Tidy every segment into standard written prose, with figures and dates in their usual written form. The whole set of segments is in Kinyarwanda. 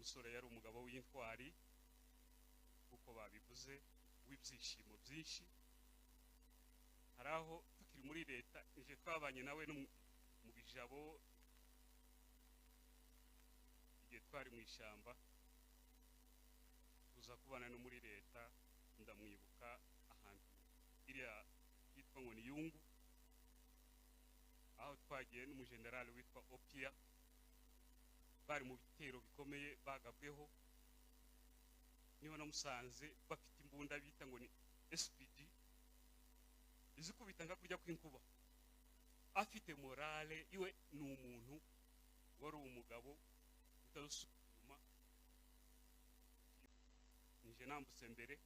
umusore yari umugabo w'intwari kuko babivuze w'ibyishimo byinshi. haraho tukiri muri leta ije twabanye nawe no mu bijabo igihe twari mu ishyamba tuza kubana no muri leta. ndamwibuka ahantu iriya yitwa ngo ni Yungu, aho twagiye n'umujenerali witwa Opia, bari mu bitero bikomeye bagabweho. niho namusanze bafite imbunda bita ngo ni SPD izikubita nka kurya kw'inkuba. afite morale iwe, ni umuntu wari umugabo utazusuma. nje nambutse mbere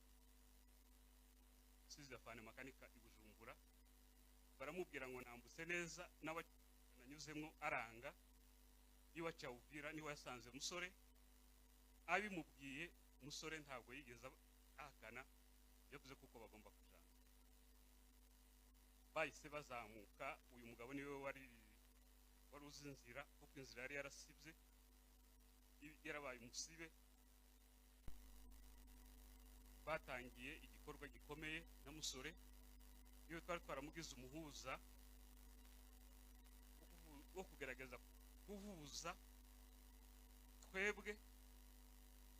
size afane makanika i Bujumbura, baramubwira ngo nambutse neza, nawe nanyuzemwo aranga. iwa cyawuvira niho yasanze musore, abimubwiye musore ntabwo yigeze ahakana, yavuze kuko bagomba kujana. bahise bazamuka. uyu mugabo niwe wari uzi inzira, kuko inzira yari yarasibye, yarabaye umusibe. batangiye igikorwa gikomeye na musore, iyo twari twaramugize umuhuza wo kugerageza kuhuza twebwe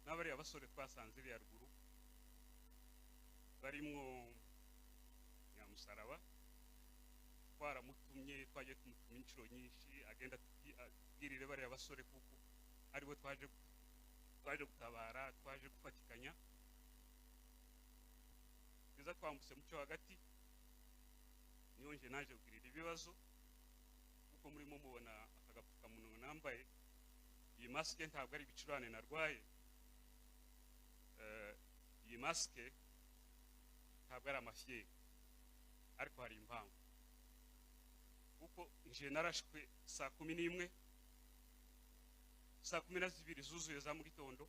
n'abariya basore twasanze iriya ruguru, barimwo Nyamusaraba. twaramutumye, twagiye tumutumye inshuro nyinshi, agenda abwirire bariya basore kuko aribo twaje gutabara, twaje gufatikanya. biza twambutse mu cyo hagati, niyo nje naje kugirira ibibazo kuko murimo mubona akagapfukamunwa nambaye. iyi maske ntabwo ari ibicurane narwaye, iyi maske ntabwo ari amafyeri, ariko hari impamvu. kuko nje narashwe saa 11, saa 12 zuzuye za mu gitondo.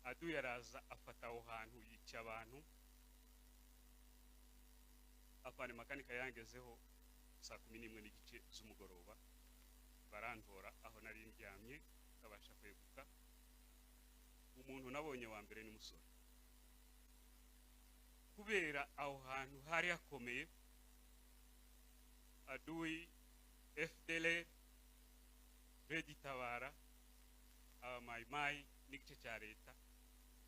adu yaraza afata aho hantu yica abantu. afane makanika yangezeho saa 11 n'igice z'umugoroba, barantora aho nari ndyamye, kabasha kweguka. umuntu nabonye wa mbere ni musore, kubera aho hantu hari hakomeye. adui FDLR, Redi Tabara, abamayimayi n'igice cya leta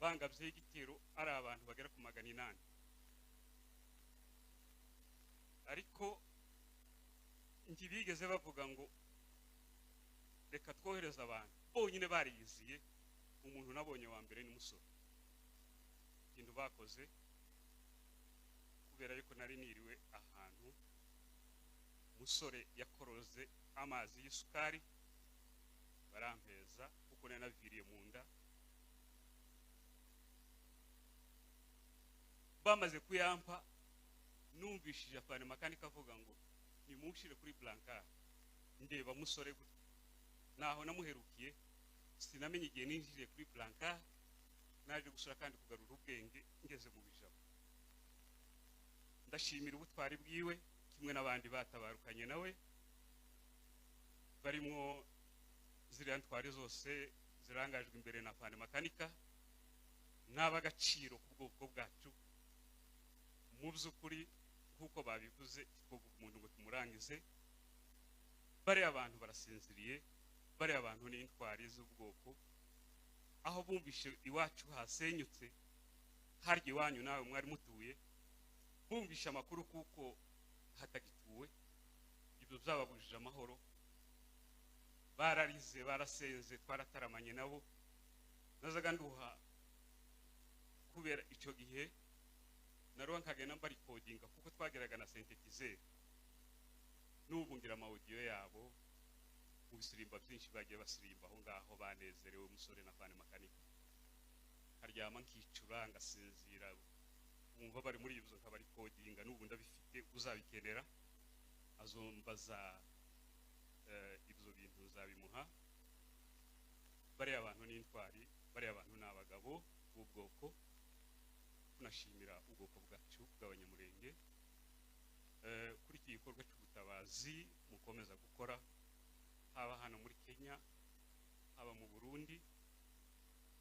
bangabye igitero ari abantu bagera ku 800. ariko ntibigeze bavuga ngo reka twohereza abantu, bonyine bariyiziye. umuntu nabonye wa mbere ni musore. ikintu bakoze, kubera yuko nari niriwe ahantu, musore yakoroze amazi y'isukari, barampeza kuko nari naviriye mu nda. bamaze kuyampa, numvishije afane makanika avuga ngo nimushire kuri blankard. ndeba musore gutya, naho namuherukiye, sinamenye igihe ninjiriye kuri blankard. naje gusura kandi kugarura ubwenge ngeze mu bijabo. ndashimira ubutwari bwiwe kimwe n'abandi batabarukanye nawe, barimo ziriya ntwari zose zirangajwe imbere na afane makanika, n'abagaciro ku bwoko bwacu. mu by'ukuri nk'uko babivuze, twovuga umuntu ngo tumurangize. bariya abantu barasinziriye, bariya abantu ni intwari z'ubwoko. aho bumvishe iwacu hasenyutse, harya iwanyu nawe mwari mutuye, bumvishe amakuru kuko hatagituwe, ibyo byababujije amahoro. bararize, barasenze, twarataramanye nabo. nazaga nduha kubera icyo gihe naruwa nkagenda mbarikodinga kuko twageraga na synthétiseur. n'ubu ngira amaudio yabo mu bisirimba byinshi bagiye basirimba aho ngaho, banezerewe musore na afane makanika. karyama nkicura ngasinzira, umva bari muri ibyo nkabarikodinga. n'ubu ndabifite, uzabikenera azombaza ibyo bintu zabimuha. bariya abantu ni intwari, bariya abantu ni abagabo b'ubwoko. tunashimira ubwoko bwacu bw'abanyamurenge kuri iki gikorwa cy'ubutabazi mukomeza gukora, haba hano muri Kenya, haba mu Burundi. Burundi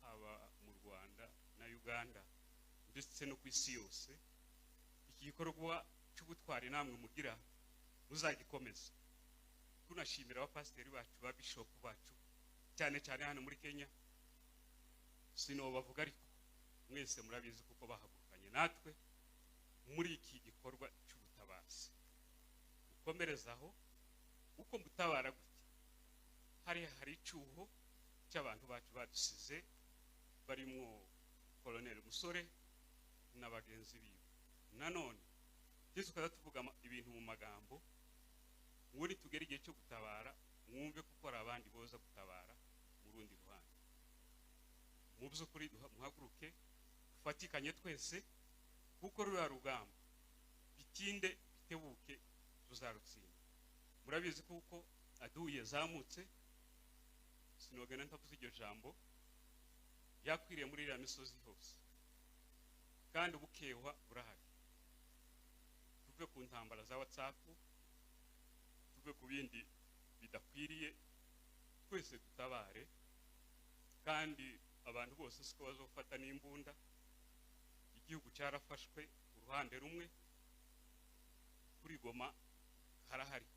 haba mu Rwanda na Uganda ndetse no ku isi yose iki gikorwa cy'ubutwari namwe mugira muzagikomeza tunashimira abapasiteri bacu ba bishop bacu cyane cyane hano muri Kenya sino bavuga ariko mwese murabizi kuko bahagurukanye natwe muri iki gikorwa cy'ubutabazi ukomerezaho uko mutabara gute hari icyuho cy'abantu bacu badusize barimo Colonel Musore n'abagenzi biwe nanone Yesu kaza tuvuga ibintu mu magambo muri tugera igihe cyo gutabara mwumve kuko ari abandi boza gutabara mu rundi ruhande mu by'ukuri muhaguruke dufatikanye twese kuko rura rugamba bitinde bitebuke tuzarutsinda murabizi kuko aduye zamutse sinogena ntavuze iryo jambo yakwiriye muri iriya misozi hose kandi ubukewa burahari tuve ku ntambara za WhatsApp tuve ku bindi bidakwiriye twese dutabare kandi abantu bose siko bazofata n'imbunda igihugu cyarafashwe uruhande rumwe kuri Goma harahari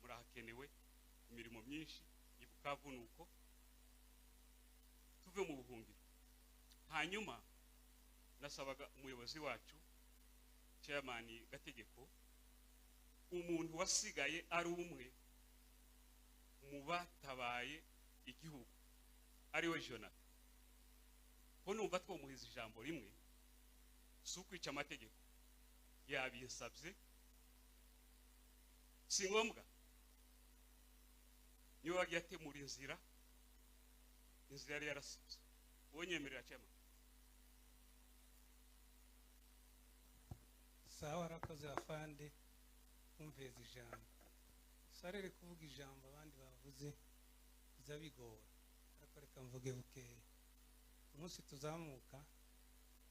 murahakenewe imirimo myinshi ibukavu nuko tuve mu buhungiro hanyuma nasabaga umuyobozi wacu Chairman Gategeko umuntu wasigaye ari umwe mu batabaye igihugu ari we Jonathan ko numva twomuhiza ijambo rimwe sukwica amategeko yabinsabye si ngombwa niyo wagiye atemura inzira yari yarasibye wonyemerera Chairman sawa arakoze afande umveza ijambo sarere kuvuga ijambo abandi bavuze bizabigora ariko reka mvuge bukeye umunsi tuzamuka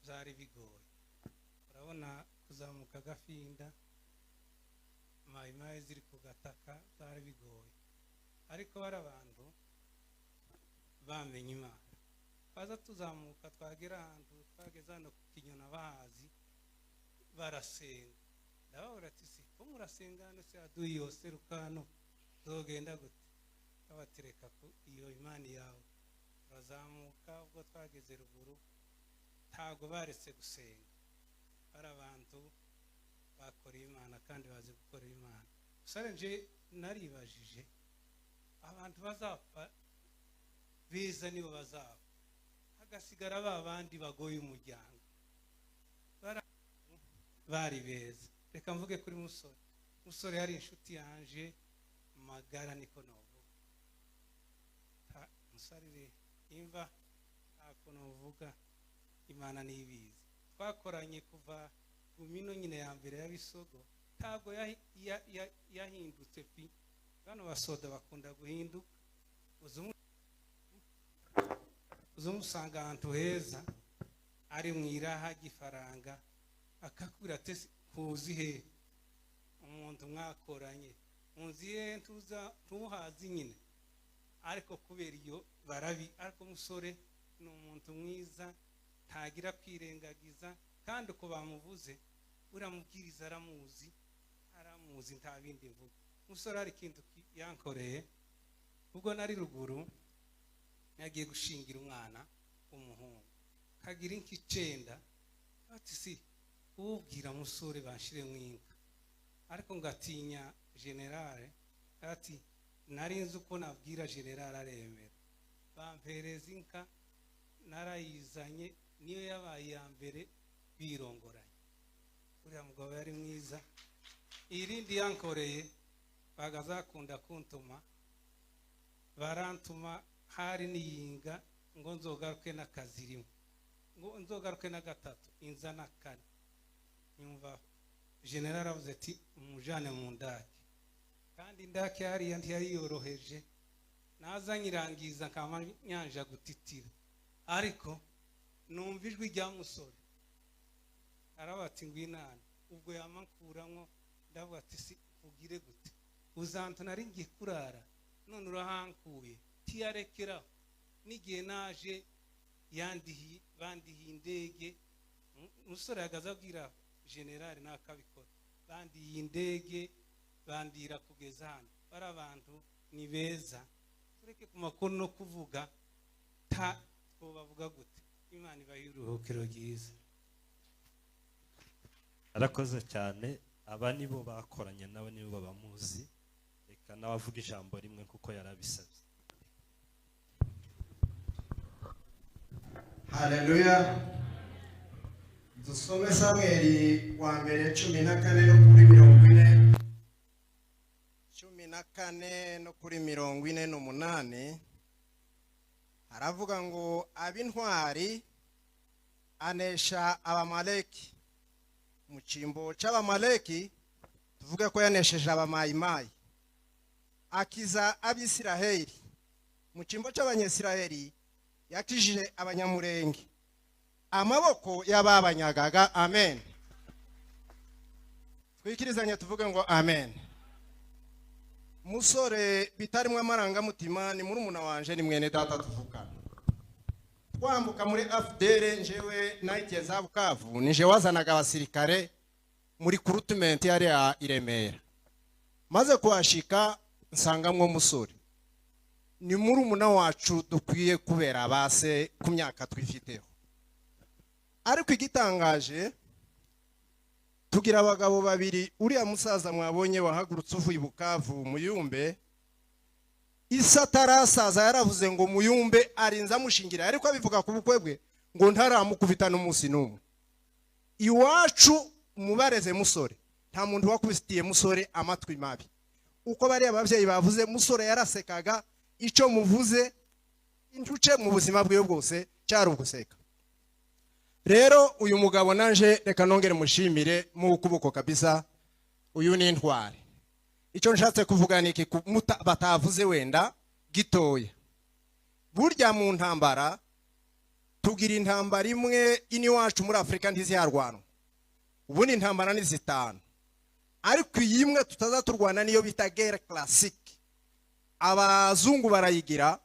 byari bigoye urabona kuzamuka gafinda mayimaye ziri ku gataka byari bigoye ariko bari abantu bamenye Imana baza tuzamuka twagera ahantu twageze hano ku Kinyona bahazi barasenga ndababura ati si ko murasenga hano se aduye yose rukano zogenda gute abatereka ku iyo Imana yawe turazamuka ubwo twageze ruguru ntago baretse gusenga bari abantu bakoreye Imana kandi bazi gukorera Imana sare nje naribajije abantu bazapfa beza nibo bazapfa hagasigara babandi bagoye umuryango bari beza reka mvuge kuri musore yari inshuti yanje magara niko novuga musarire imva ako novuga Imana nibizi twakoranye kuva ku mino nyine ya mbere ya Bisogo ntago yahindutse pi bano basoda bakunda guhinduka uzumusanga ahantu heza ari mwiraha gifaranga akakubwira ati kuzi he umuntu mwakoranye munziye ntuhazi nyine ariko kubera iyo barabi ariko musore ni umuntu mwiza ntagira kwirengagiza kandi uko bamuvuze uramubwiriza aramuzi nta bindi mvuga musore ari kintu yankoreye ubwo nari ruguru yagiye gushingira umwana w'umuhungu kagira ink'icenda ati si ubwira musore banshire mwinka ariko ngatinya generale ati narinze uko nabwira generale aremera bampereza inka narayizanye niyo yabaye ya mbere birongoranye uriya mugabo yari mwiza irindi yankoreye bagazakunda kuntuma barantuma hari niyinga ngo nzogaruke n'akazi rimwe ngo nzogaruke na gatatu inza na kane nyumva general avuze ati umujane mu ndake kandi ndake hariya ntiyari yoroheje naza nyirangiza nkama nyanja gutitira ariko numva ijwi rya musore arabati ngwinana ubwo yamankuramwo ndavuga ati si ugire gute uzantu nari ngiye kurara none urahankuye tiyarekera n'igihe naje bandihiye indege. Umusore yagaza abwira generali nakabikora, bandihiye indege bandira kugeza hano. Bari abantu ni beza, tureke ku makuru no kuvuga twobavuga gute. Imana ibahe uruhukiro ryiza. Arakoze cyane. Aba nibo bakoranye nawe, nibo babamuzi. Reka nawe avuga ijambo rimwe kuko yarabisabye. Haleluya. Dusome Samweli wa mbere 14 no kuri 40. 14 no kuri 48. Haravuga ngo ab'intwari anesha abamaleki. Mu cyimbo cy'abamaleki tuvuge ko yanesheje abamayimayi. Akiza ab'Isiraheli. Mu cyimbo cy'abanyesiraheli yakijije abanyamurenge amaboko y'ababanyagaga. Amen. Twikirizanye tuvuge ngo amen. Musore bitarimwe amarangamutima ni murumuna wanje, ni mwene data tuvukana. Twambuka muri FDR njewe naite za Bukavu, nije wazanaga abasirikare muri recruitment yari ya Iremera. Maze kuhashika nsangamwe musore. Ni murumuna wacu dukwiye kubera base ku myaka twifiteho. Ariko igitangaje tugira abagabo babiri, uriya musaza mwabonye wahagurutse uvuye Bukavu Muyumbe, isatarasaza yaravuze ngo Muyumbe arinza mushingira, ariko abivuga ku bukwe bwe ngo ntaramukubita n'umunsi n'umwe. Iwacu mubareze musore, nta muntu wakubitiye musore amatwi mabi. Uko bari abavyeyi bavuze musore yarasekaga, icyo muvuze intuce mu buzima bwe bwose cyari uguseka. Rero uyu mugabo nanje reka nongere mushimire mu kuboko kabisa. Uyu ni intwari. Icyo nshatse kuvuga ni iki batavuze wenda gitoya. Burya mu ntambara tugira intambara imwe ini wacu muri Afrika ntiziyarwana. Ubu ni intambara ni zitanu. Ariko yimwe tutazaturwana niyo bita guerre classique. Abazungu barayigira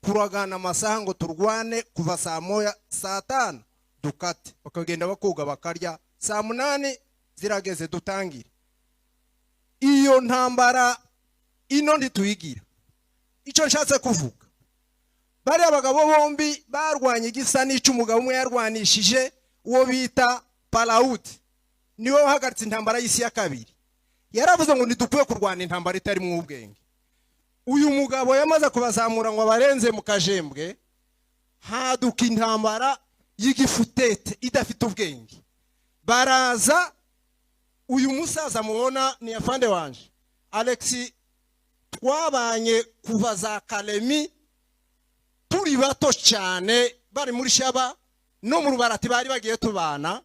kuragana amasaha ngo turwane kuva saa moya saa tanu dukate, bakagenda bakoga bakarya, saa munani zirageze dutangire. Iyo ntambara ino ntituyigira. Icyo nshatse kuvuga, bari abagabo bombi barwanye igisa n'icyo umugabo umwe yarwanishije uwo bita Palawudi, niwe wahagaritse intambara y'isi ya kabiri. Yaravuze ngo ntidukwiye kurwana intambara itari mu ubwenge. Uyu mugabo yamaze kubazamura ngo abarenze mu kajembwe, haduka intambara y'igifutete idafite ubwenge. Baraza, uyu musaza mubona ni afande wanje Alexi, twabanye kuva za Kalemi turi bato cyane, bari muri Shaba no mu Rubarati bari bagiye tubana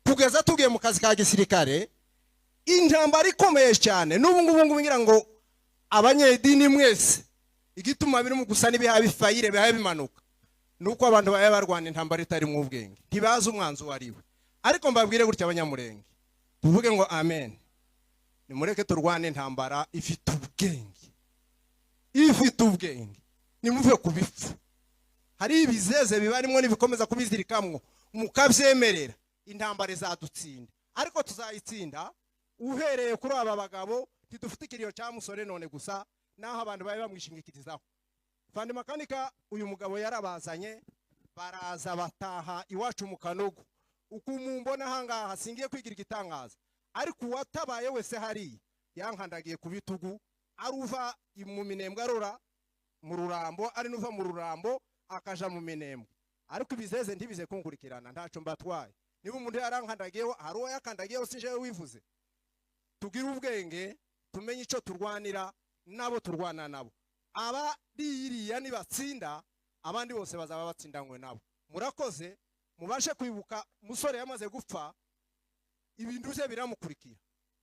kugeza tugiye mu kazi ka gisirikare. Intambara ikomeye cyane. N'ubu ngubu ngira ngo abanyedini mwese igituma biri mu gusa n'ibihaye bifayire bihaye bimanuka nuko abantu baye barwana intambara itari mu ubwenge, ntibaza umwanzu wariwe. Ariko mbabwire gutya abanyamurenge, tuvuge ngo amen. Nimureke turwane intambara ifite ubwenge. Ifite ubwenge. Nimuve kubipfu. Hari ibizeze bibarimo nibikomeza kubizirikamwo mukavyemerera, intambara izadutsinda. Ariko tuzayitsinda uhereye kuri aba bagabo. Tidufite ikiriyo cya musore none gusa naho abantu baye bamwishingikirizaho. Fandi makanika uyu mugabo yarabazanye, baraza bataha iwacu mu Kanogo. Uko mumbona hanga hasingiye kwigira igitangaza, ariko watabaye wese hari yankandagiye ku bitugu, aruva mu Minembwe arora mu Rurambo, ari nuva mu Rurambo akaja mu Minembwe. Ariko ibizeze ntibize kunkurikirana, ntaco mbatwaye. Niba umuntu yarankandagiyeho hari uwo yakandagiyeho sinjewe wivuze. Tugira ubwenge, tumenye icyo turwanira nabo turwana nabo. Aba ririya nibatsinda abandi bose bazaba batsindanywe nabo. Murakoze, mubashe kwibuka musore yamaze gupfa, ibintu bye biramukurikira.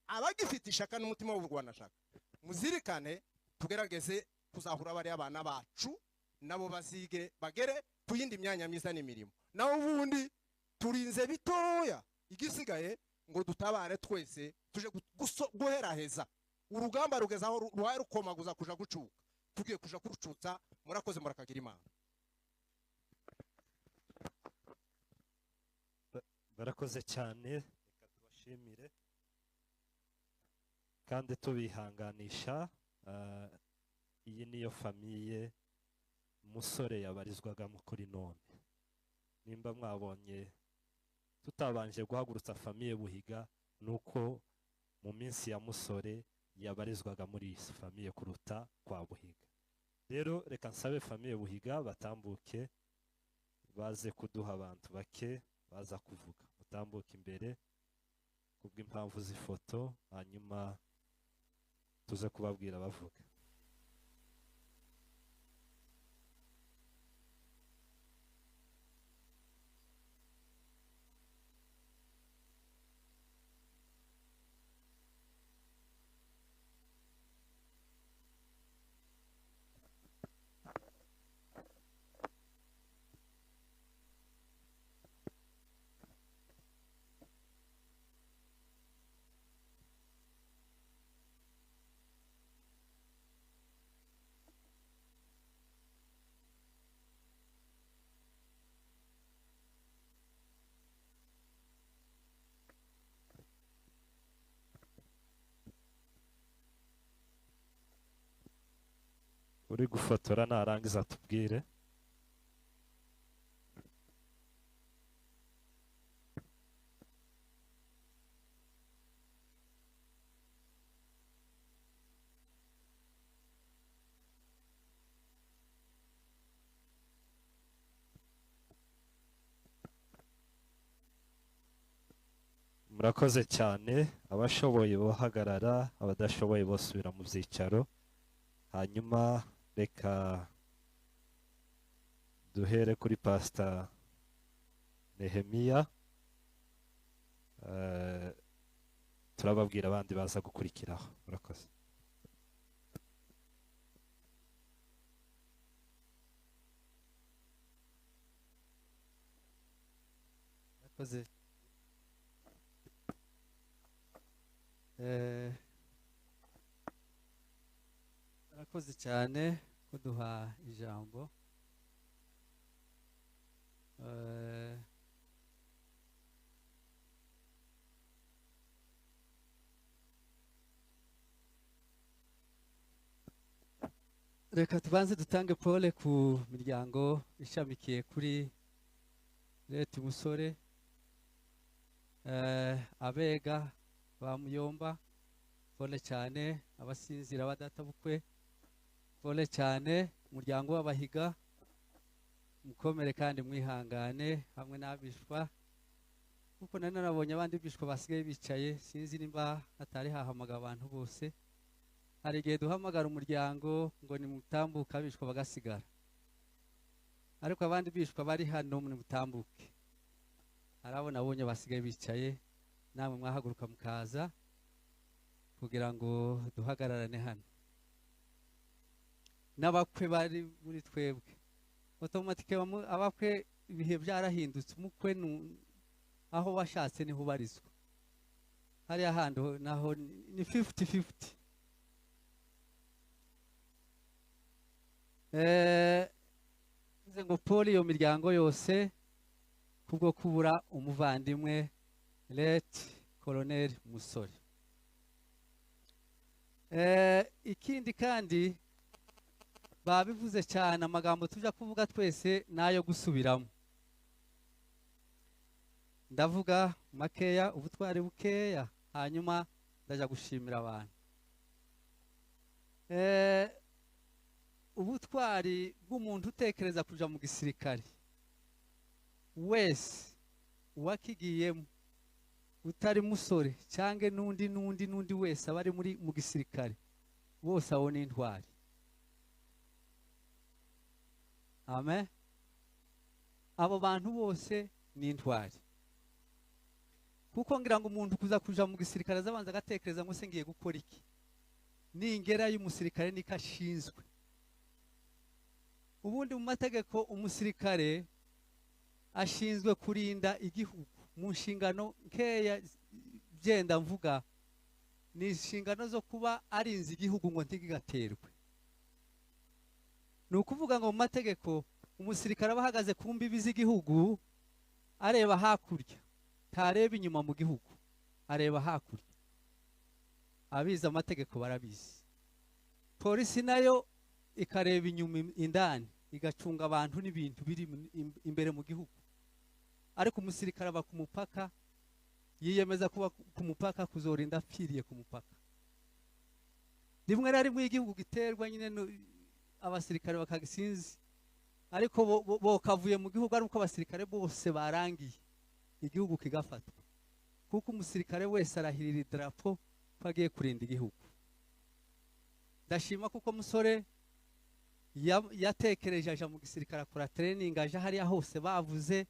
Abagifite ishaka n'umutima w'urwana shaka, muzirikane tugerageze kuzahura bari abana bacu nabo bazige bagere ku yindi myanya myiza n'imirimo. Naho ubundi turinze bitoya, igisigaye ngo dutabare twese tuje guheraheza. Urugamba rugezaho ruhaye rukomaguza kuja gucuka, tugiye kuja kurucutsa. Murakoze, murakagira Imana. barakoze cyane, reka tubashimire kandi tubihanganisha. Iyi niyo famiye Musore yabarizwagamo kuri none. Nimba mwabonye tutabanje guhagurutsa famiye Buhiga, nuko mu minsi ya Musore yabarizwaga muri iyi famiye kuruta kwa Buhiga. Rero reka nsabe famiye Buhiga batambuke, baze kuduha abantu bake baza kuvuga. Mutambuke imbere kubw'impamvu z'ifoto, hanyuma tuze kubabwira bavuga. Uri gufotora narangiza tubwire. Murakoze cyane, abashoboye bohagarara, abadashoboye bosubira mu byicaro. Hanyuma reka duhere kuri Pastor Nehemiya, turababwira abandi baza gukurikiraho. Murakoze. Murakoze. Murakoze cyane kuduha ijambo. Reka tubanze dutange pole ku miryango ishamikiye kuri Leti Musore, Abega ba Muyomba, pole cyane. Abasinzira badatabukwe, pole cyane. Umuryango w'Abahiga, mukomere kandi mwihangane, hamwe n'abishwa, kuko nari narabonye abandi bishwa basigaye bicaye, sinzi nimba hatari hahamaga abantu bose. Hari igihe duhamagara umuryango ngo nimutambuka, abishwa bagasigara, ariko abandi bishwa bari hano nimutambuke. Hari abo nabonye basigaye bicaye, namwe mwahaguruka mukaza kugira ngo duhagararane hano. N'abakwe bari muri twebwe, automatique abakwe ibihe byarahindutse, umukwe aho washatse niho ubarizwa. Hariya handi naho ni 50-50. Nze ngo pole iyo miryango yose kubwo kubura umuvandimwe Leti Colonel Musore. Ikindi kandi babivuze cyane, amagambo tujya kuvuga twese nayo gusubiramo. Ndavuga makeya, ubutwari bukeya, hanyuma ndaja gushimira abantu. Ubutwari bw'umuntu utekereza kuja mu gisirikare wese uwakigiyemo, utari Musore cyange n'undi wese abari mu gisirikare, bose abo ni intwari. Amen. Abo bantu bose ni intwari, kuko ngira ngo umuntu kuja mu gisirikare azabanza agatekereza ngo se ngiye gukora iki, ningera y'umusirikare niko ashinzwe. Ubundi mu mategeko umusirikare ashinzwe kurinda igihugu. Mu nshingano nkeya byenda mvuga, ni inshingano zo kuba arinze igihugu ngo ntigigaterwe. Ni ukuvuga ngo mu mategeko umusirikare aba ahagaze ku mbibi z'igihugu areba hakurya, ntareba inyuma mu gihugu, areba hakurya. Abize amategeko barabizi. Polisi nayo ikareba inyuma indani, igacunga abantu n'ibintu biri imbere mu gihugu. Ariko umusirikare aba ku mupaka, yiyemeza kuba ku mupaka, kuzorinda apfiriye ku mupaka. Rimwe na rimwe igihugu giterwa nyine abasirikare bakagisinzi, ariko bo kavuye mu gihugu, ariko abasirikare bose barangiye, igihugu kigafatwa. Kuko umusirikare wese arahirira idarapo ko agiye kurinda igihugu. Ndashima kuko musore yatekereje aja mu gisirikare, akora training, aja hariya hose bavuze,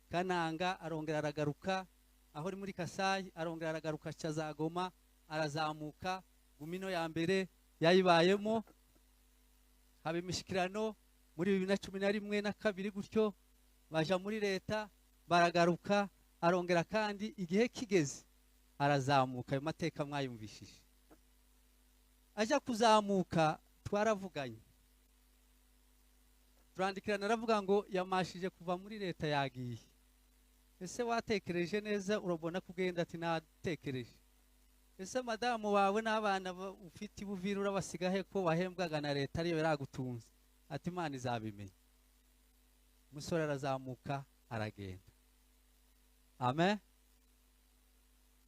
Kananga arongera aragaruka, aho ari muri Kasayi arongera aragaruka, Cyazagoma arazamuka, Gumino ya mbere yayibayemo, haba imishikirano muri 2011 na 2 gutyo, baja muri leta baragaruka, arongera kandi igihe kigeze arazamuka. Ayo mateka mwayumvishije. Aja kuzamuka twaravuganye, turandikirana, aravuga ngo yamashije kuva muri leta yagiye. Ese watekereje neza? Urabona kugenda? Ati natekereje. Ese madamu wawe n'abana ufite ibuvira urabasigahe ko wahembwaga na leta ariyo yaragutunze? Ati Imana izabimenya. Umusore arazamuka aragenda. Amen.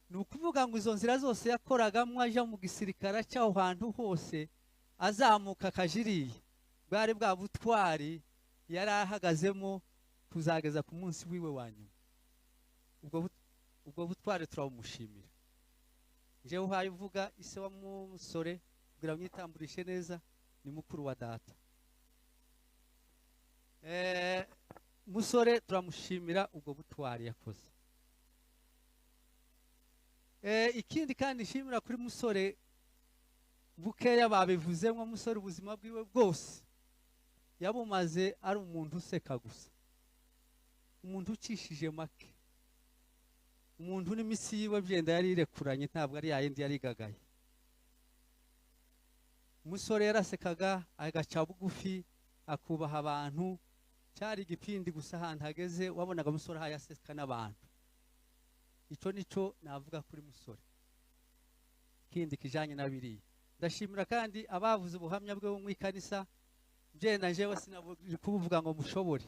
Nukuvuga ngo izo nzira zose yakoragamo aja mu gisirikare cyaho hantu hose, azamuka akajiriye, bwari bwa butwari yari ahagazemo kuzageza ku munsi wiwe wa nyuma. Ubwo butwari turabumushimira. Jewe uhaye uvuga ise wa musore kugira mwitamburishe neza, ni mukuru wa data. Musore turamushimira ubwo butwari yakoze. Ikindi kandi nshimira kuri musore, bukeya babivuzemo, musore ubuzima bwiwe bwose yabumaze ari umuntu useka gusa, umuntu ucishije make, umuntu n'imisi yiwe byenda yari irekuranye, ntabwo ari yayindi yari igagaye. Umusore yarasekaga, agaca bugufi, akubaha abantu, cyari igipindi gusa ahantu hageze wabonaga umusore hayaseka n'abantu. Icyo nico navuga kuri musore. Kindi kijanye na biriya, ndashimira kandi abavuze ubuhamya bwe mu ikanisa, byenda jewe sinavuga kuvuga ngo mushobore,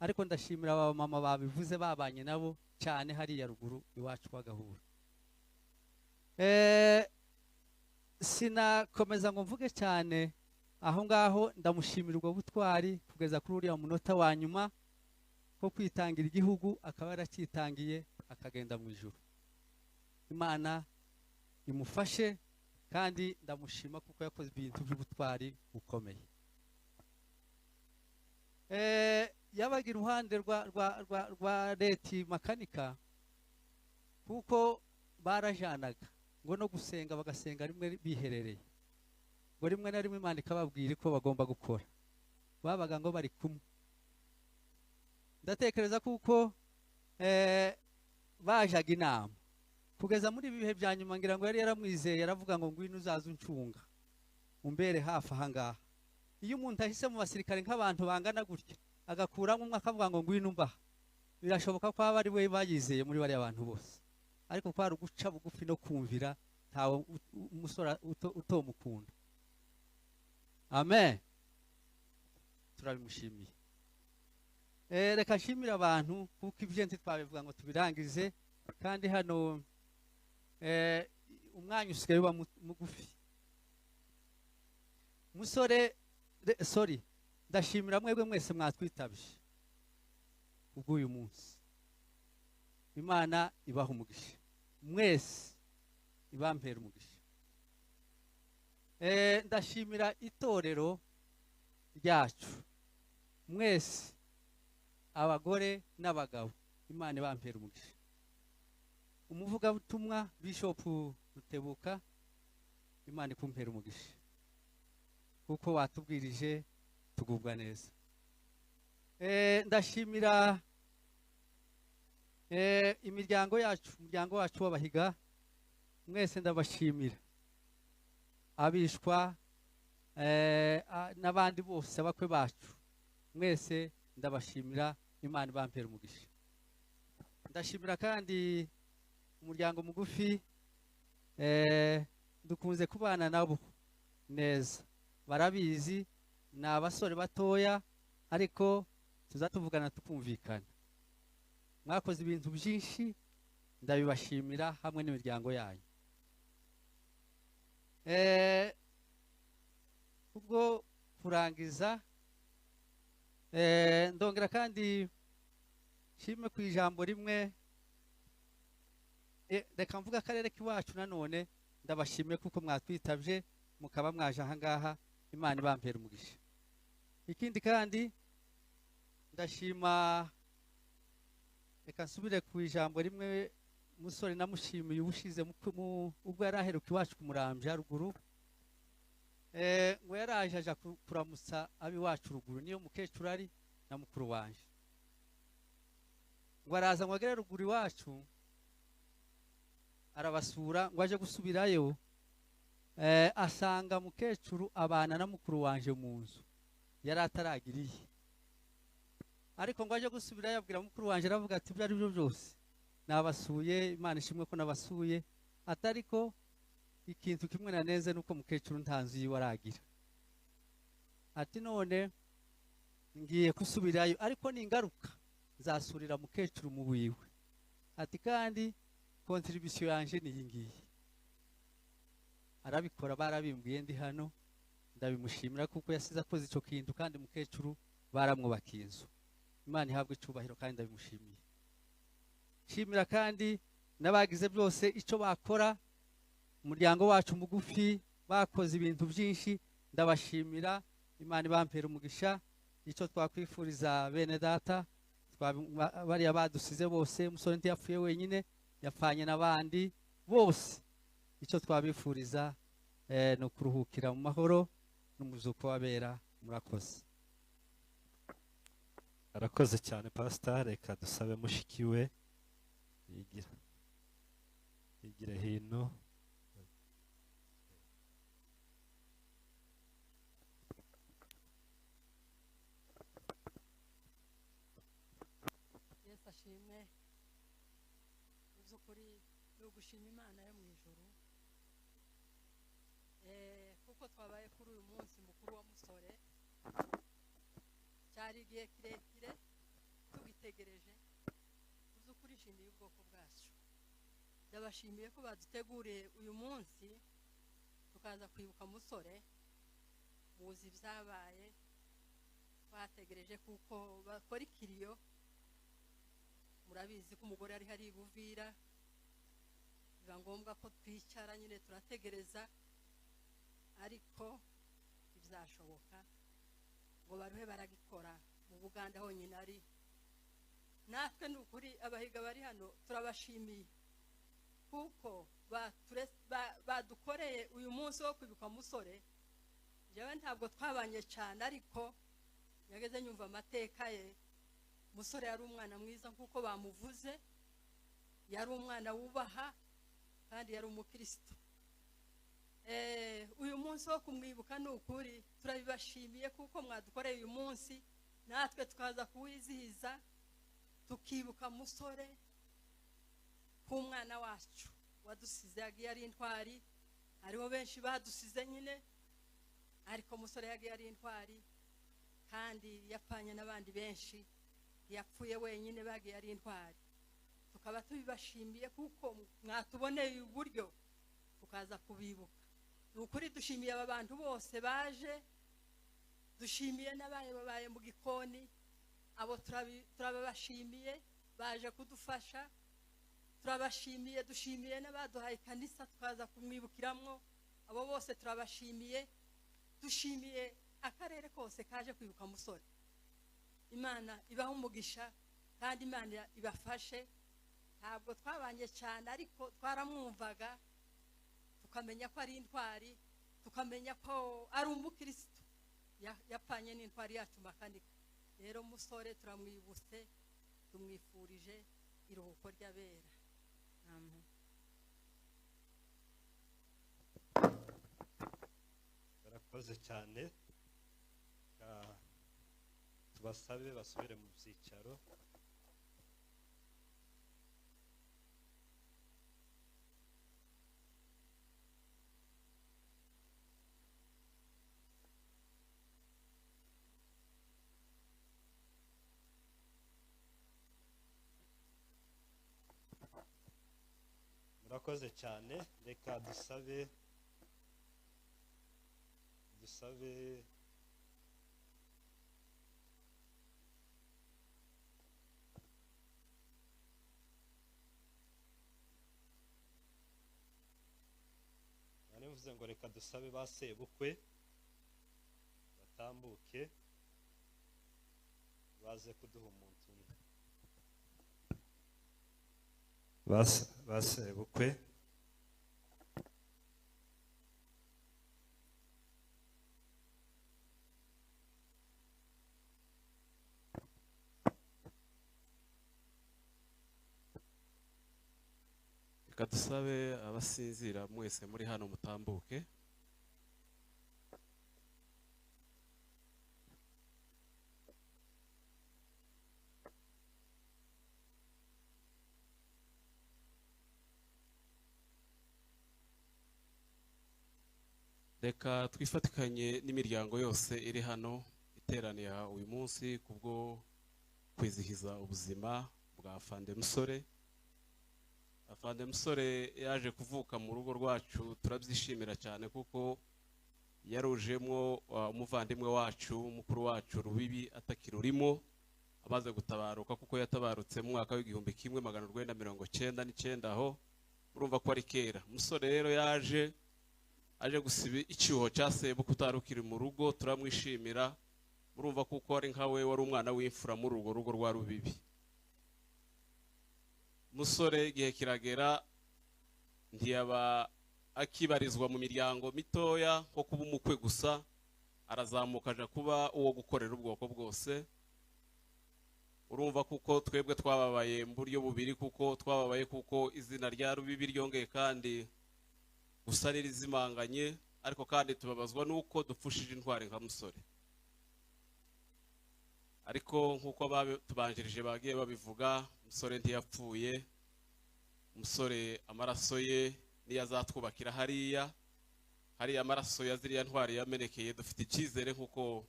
ariko ndashimira aba mama babivuze, babanye nabo cyane hariya ruguru iwacu wagahura. Sinakomeza ngo mvuge cyane aho ngaho. Ndamushimira ubwo butwari kugeza kuri uriya munota wa nyuma ko kwitangira igihugu, akaba yarakitangiye akagenda mu ijuru. Imana imufashe, kandi ndamushima kuko yakoze ibintu by'ubutwari bukomeye. Yabaga iruhande rwa leti makanika, kuko barajanaga ngo no gusenga, bagasenga rimwe biherereye, ngo rimwe na rimwe Imana ikababwira ko bagomba gukora, babaga ngo bari kumwe. Ndatekereza kuko bajaga inama kugeza muri ibi bihe bya nyuma, ngira ngo yari yaramwizeye, aravuga ngo ngwino uzaza uncunga, umbere hafi aha ngaha. Iyo umuntu ahise mu basirikare nk'abantu bangana gutya, agakuramo umwe akavuga ngo ngwino umbaha, birashoboka ko aba ari we bayizeye muri bariya abantu bose, ariko kwari uguca bugufi no kumvira, ntawe umusore utomukunda. Amen. Turabimushimiye. Reka nshimira abantu kuko ibyo twabivuga ngo tubirangize, kandi hano umwanya usigaye uba mugufi. Musore, ndashimira mwebwe mwese mwatwitabije ubw'uyu munsi. Imana ibaha umugisha, mwese ibampera umugisha. Ndashimira itorero ryacu mwese, abagore n'abagabo, Imana ibampera umugisha. Umuvugabutumwa Bishop Rutebuka, Imana ikumpera umugisha, kuko watubwirije tugubwa neza. Ndashimira imiryango yacu, umuryango wacu w'abahiga mwese ndabashimira, abishwa n'abandi bose, abakwe bacu mwese ndabashimira, Imana ibampera umugisha. ndashimira kandi umuryango mugufi dukunze kubana nabo neza, barabizi ni abasore batoya ariko tuzatuvugana tukumvikana. Mwakoze ibintu byinshi ndabibashimira hamwe n'imiryango yanyu. Ubwo kurangiza ndongera kandi shime ku ijambo rimwe, reka mvuga akarere k'iwacu nanone ndabashimiye kuko mwatwitabye mukaba mwaje aha ngaha, Imana ibampera umugisha. Ikindi kandi ndashima, reka nsubire ku ijambo rimwe, musore namushimiye ubushize ubwo yari aheruka iwacu ku Murambi haruguru, ngo yaraje aja kuramutsa ab'iwacu ruguru, niyo mukecuru ari na mukuru wanje, ngo araza ngo agere ruguru iwacu arabasura, ngo aje gusubirayo asanga mukecuru abana na mukuru wanje mu nzu yari ataragiriye, ariko ngo aje gusubirayo abwira mukuru wanje, aravuga ati ibyo ari byo byose nabasuye, Imana ishimwe ko nabasuye, atariko ikintu kimwe naneze nuko mukecuru ntanzu yiwe aragira, ati none ngiye gusubirayo ariko ningaruka nzasurira mukecuru mu wiwe, ati kandi contribution yanje ni yingiye. Arabikora, barabimbwiye ndi hano, ndabimushimira kuko yasize akoze ico kintu kandi mukecuru baramwubakiye inzu. Imana ihabwe icubahiro kandi ndabimushimiye. Shimira kandi nabagize byose ico bakora, umuryango wacu mugufi bakoze ibintu byinshi, ndabashimira. Imana ibampera umugisha. Ico twakwifuriza bene data bariya badusize bose, umusore ntiyapfuye wenyine, yapfanye n'abandi bose, icyo twabifuriza no kuruhukira mu mahoro n'umuzuko w'abera. Murakoze. Arakoze cyane Pastor, reka dusabe mushikiwe yigire hino. Yesu ashimwe. Uzukuri yo gushima Imana yo mu ijuru, kuko twabaye kuri uyu munsi mukuru wa musore, cyari igihe kirekire tugitegereje. Uzukuri shimiye ubwoko bwacu, ndabashimiye ko baduteguriye uyu munsi tukaza kwibuka musore. Muzi ibyabaye, twategereje kuko bakora ikiriyo. Murabizi ko umugore ari hari Buvira, biba ngombwa ko twicara nyine turategereza, ariko bizashoboka ngo baruhe baragikora. Mu Buganda honyine ari, natwe n'ukuri abahiga bari hano turabashimiye kuko badukoreye uyu munsi wo kwibuka musore. Jewe ntabwo twabanye cyane, ariko yageze nyumva amateka ye. Musore yari umwana mwiza nkuko bamuvuze, yari umwana wubaha kandi yari umukristo. Uyu munsi wo kumwibuka n'ukuri turabibashimiye kuko mwadukoreye uyu munsi, natwe tukaza kuwizihiza tukibuka musore ku mwana wacu wadusize, yagiye ari intwari. Hariho benshi badusize nyine, ariko musore yagiye ari intwari kandi yapfanye n'abandi benshi, yapfuye wenyine bagiye ari intwari. Tukaba tubibashimiye kuko mwatuboneye uburyo tukaza kubibuka. Nukuri dushimiye aba bantu bose baje, dushimiye n'abaye mu gikoni, abo turabashimiye baje kudufasha, turabashimiye. Dushimiye n'abaduhaye kanisa tukaza kumwibukiramwo, abo bose turabashimiye. Dushimiye akarere kose kaje kwibuka musore. Imana ibaha umugisha kandi Imana ibafashe. Ntabwo twabanye cyane, ariko twaramwumvaga, tukamenya ko ari intwari, tukamenya ko ari umukristo, yapfanye n'intwari yacu makanika. Rero musore turamwibutse, tumwifurije iruhuko ry'abera. Amen. Barakoze cyane. Tubasabe basubire mu byicaro. murakoze cyane reka dusabe bivuze ngo reka dusabe ba sebukwe batambuke baze kuduha umuntu umwe ba sebukwe reka dusabe abasinzira mwese muri hano mutambuke. Reka twifatikanye n'imiryango yose iri hano iteraniye uyu munsi kubwo kwizihiza ubuzima bwa Afande Musore. Afande Musore yaje kuvuka mu rugo rwacu, turabyishimira cyane kuko yarujemwo umuvandimwe wacu mukuru wacu Rubibi atakirurimo, amaze gutabaruka kuko yatabarutse mu mwaka w'igihumbi kimwe 1999 aho urumva ko ari kera. Musore rero yaje gusiba icyuho cya sebukwe utarukiri mu rugo, turamwishimira. Murumva kuko ari nkawe wari umwana w'imfura muri urwo rugo rwa Rubibi. Musore igihe kiragera ntiyaba akibarizwa mu miryango mitoya nko kuba umukwe gusa, arazamuka aja kuba uwo gukorera ubwoko bwose. Urumva kuko twebwe twababaye mu buryo bubiri, kuko twababaye kuko izina rya Rubibi ryongeye kandi gusa ririzimanganye, ariko kandi tubabazwa nuko dupfushije intwari nka Musore. Ariko nkuko tubanjirije bagiye babivuga, Musore ntiyapfuye. Musore amaraso ye niyo azatwubakira hariya amaraso ya ziriya ntwari yamenekeye. Dufite icyizere nkuko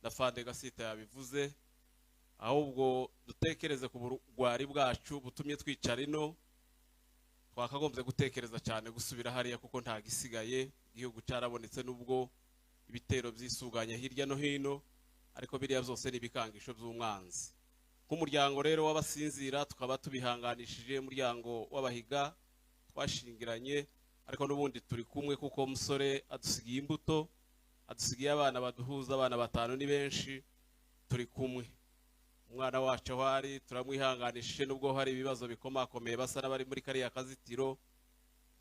Afande Gasita yabivuze, ahubwo dutekereze ku burwari bwacu butumye twicara ino. Twakagombye gutekereza cyane gusubira hariya kuko nta gisigaye, igihugu cyarabonetse nubwo ibitero byisuganya hirya no hino, ariko biriya byose ni ibikangisho by'umwanzi. Nk'umuryango rero w'abasinzira tukaba tubihanganishije, umuryango w'abahiga twashingiranye, ariko n'ubundi turi kumwe kuko Musore adusigiye imbuto, adusigiye abana baduhuza, abana 5 ni benshi, turi kumwe. Umwana wacu aho ari turamwihanganishije nubwo hari ibibazo bikomakomeye basa n'abari muri kariya kazitiro,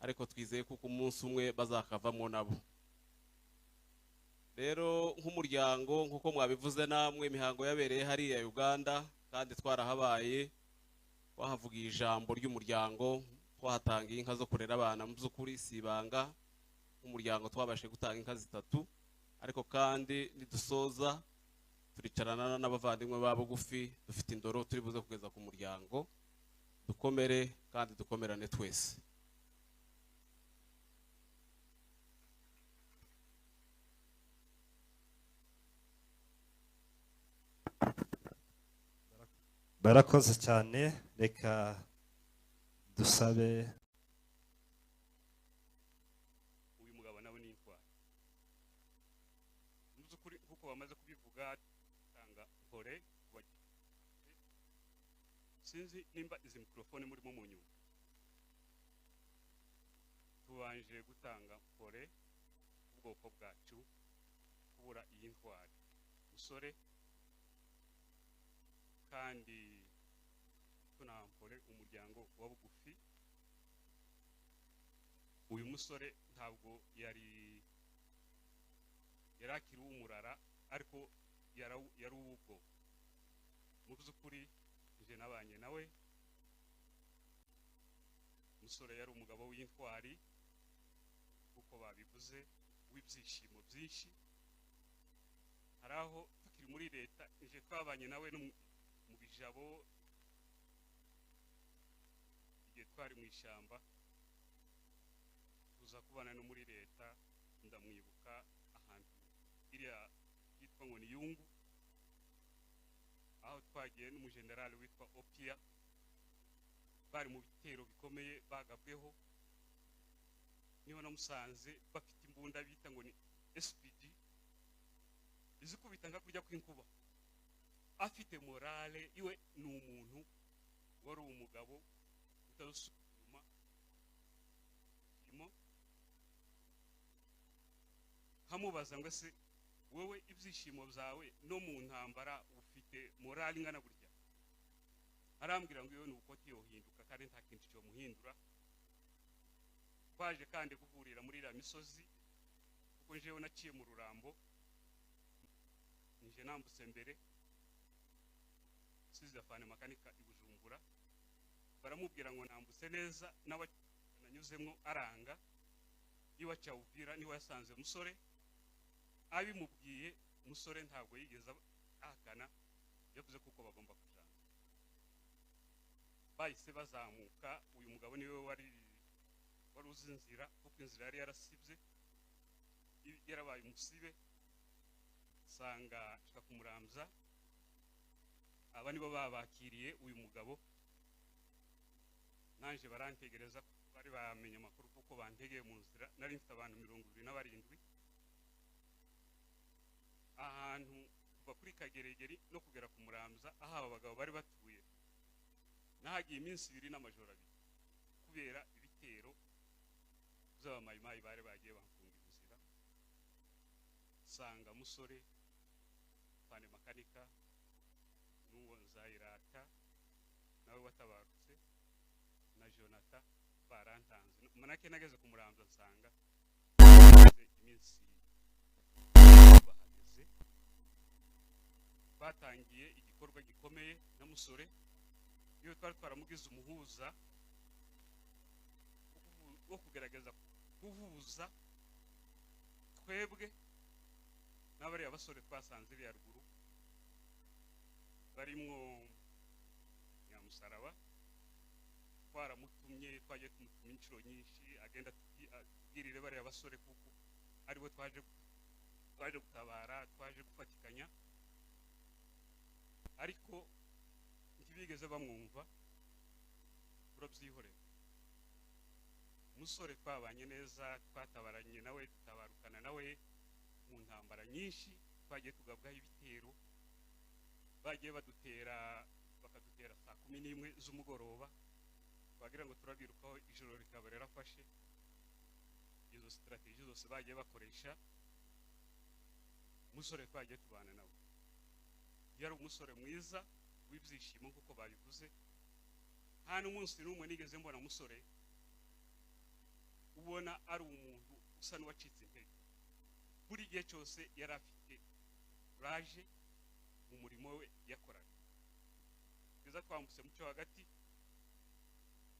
ariko twizeye kuko umunsi umwe bazakavamo nabo. Rero nk'umuryango nkuko mwabivuze namwe, imihango yabereye hariya Uganda kandi twarahabaye, twahavugiye ijambo ry'umuryango, twahatangiye inka zo kurera abana. Mu by'ukuri sibanga nk'umuryango twabashe gutanga inka 3, ariko kandi nidusoza turicarana n'abavandimwe babo bugufi, dufite indoro turi buze kugeza ku muryango. Dukomere kandi dukomerane twese. barakoze cyane. Reka dusabe uyu mugabo nawe ni intwari. Mu by'ukuri kuko bamaze kubivuga, tanga mpore sinzi nimba izi mikrofone murimo mu nyuma. Tubanje gutanga mpore ubwoko bwacu kubura iyi ntwari Musore, kandi tunampore umuryango wa bugufi. Uyu Musore ntabwo yari akiri umurara, ariko yari ubwo. Mu by'ukuri nje nabanye nawe. Musore yari umugabo w'intwari kuko babivuze, w'ibyishimo byinshi. Hari aho tukiri muri leta nje twabanye nawe mu bijabo, igihe twari mu ishyamba, tuza kubana no muri leta. Ndamwibuka ahantu iriya yitwa ngo ni Yungu, aho twagiye n'umujenerali witwa Opia, bari mu bitero bikomeye bagabweho. niho namusanze bafite imbunda bita ngo ni SPD izikubita nka kurya kw'inkuba afite morale iwe ni umuntu wari umugabo utazusuma imo hamubaza ngo se wowe ibyishimo byawe no mu ntambara ufite morale ingana gutya arambwira ngo iyo ni ukoti yohinduka kandi nta kintu cyo muhindura twaje kandi guhurira muri iriya misozi kuko njewe naciye mu Rurambo nije nambutse mbere size afane makanika i Bujumbura baramubwira ngo nambutse neza nawe nanyuzemwo aranga iwa cyawuvira niho yasanze musore abimubwiye musore ntabwo yigeze ahakana yavuze kuko bagomba kujana bahise bazamuka uyu mugabo niwe wari uzi inzira kuko inzira yari yarasibye yarabaye umusibe sanga shika kumuramza aba nibo babakiriye uyu mugabo nanje barantegereza bari bamenye amakuru kuko bantegeye mu nzira nari mfite abantu 27 ahantu kuva kuri Kageregeri no kugera ku Muramza aho aba bagabo bari batuye nahagiye iminsi 2 n'amajoro 2 kubera ibitero z'abamayimayi bari bagiye bamfunga inzira sanga musore fane makanika n'uwo Nzayirata nawe watabarutse na Jonathan barantanze manake nageze ku Muramza nsanga iminsi bahageze batangiye igikorwa gikomeye na musore iyo twari twaramugize umuhuza wo kugerageza guhuza twebwe n'abari abasore twasanze iri yaruguru barimwo Nyamusaraba twaramutumye twaje tumutumye inshuro nyinshi agenda tubwirire bari abasore kuko aribo twaje gutabara twaje gufatikanya ariko ntibigeze bamwumva turabyihorera umusore twabanye neza twatabaranye nawe tutabarukana nawe mu ntambara nyinshi twagiye tugabwaho ibitero bagiye bakadutera saa 11 z'umugoroba twagira ngo turabirukaho ijoro rikaba rirafashe izo strategie zose bagiye bakoresha umusore twagiye tubana nawe yari umusore mwiza w'ibyishimo kuko babivuze nta n'umunsi n'umwe nigeze mbona umusore ubona ari umuntu usa n'uwacitse intege buri gihe cyose yari afite courage mu murimo we yakoraga biza twambutse mu cyo hagati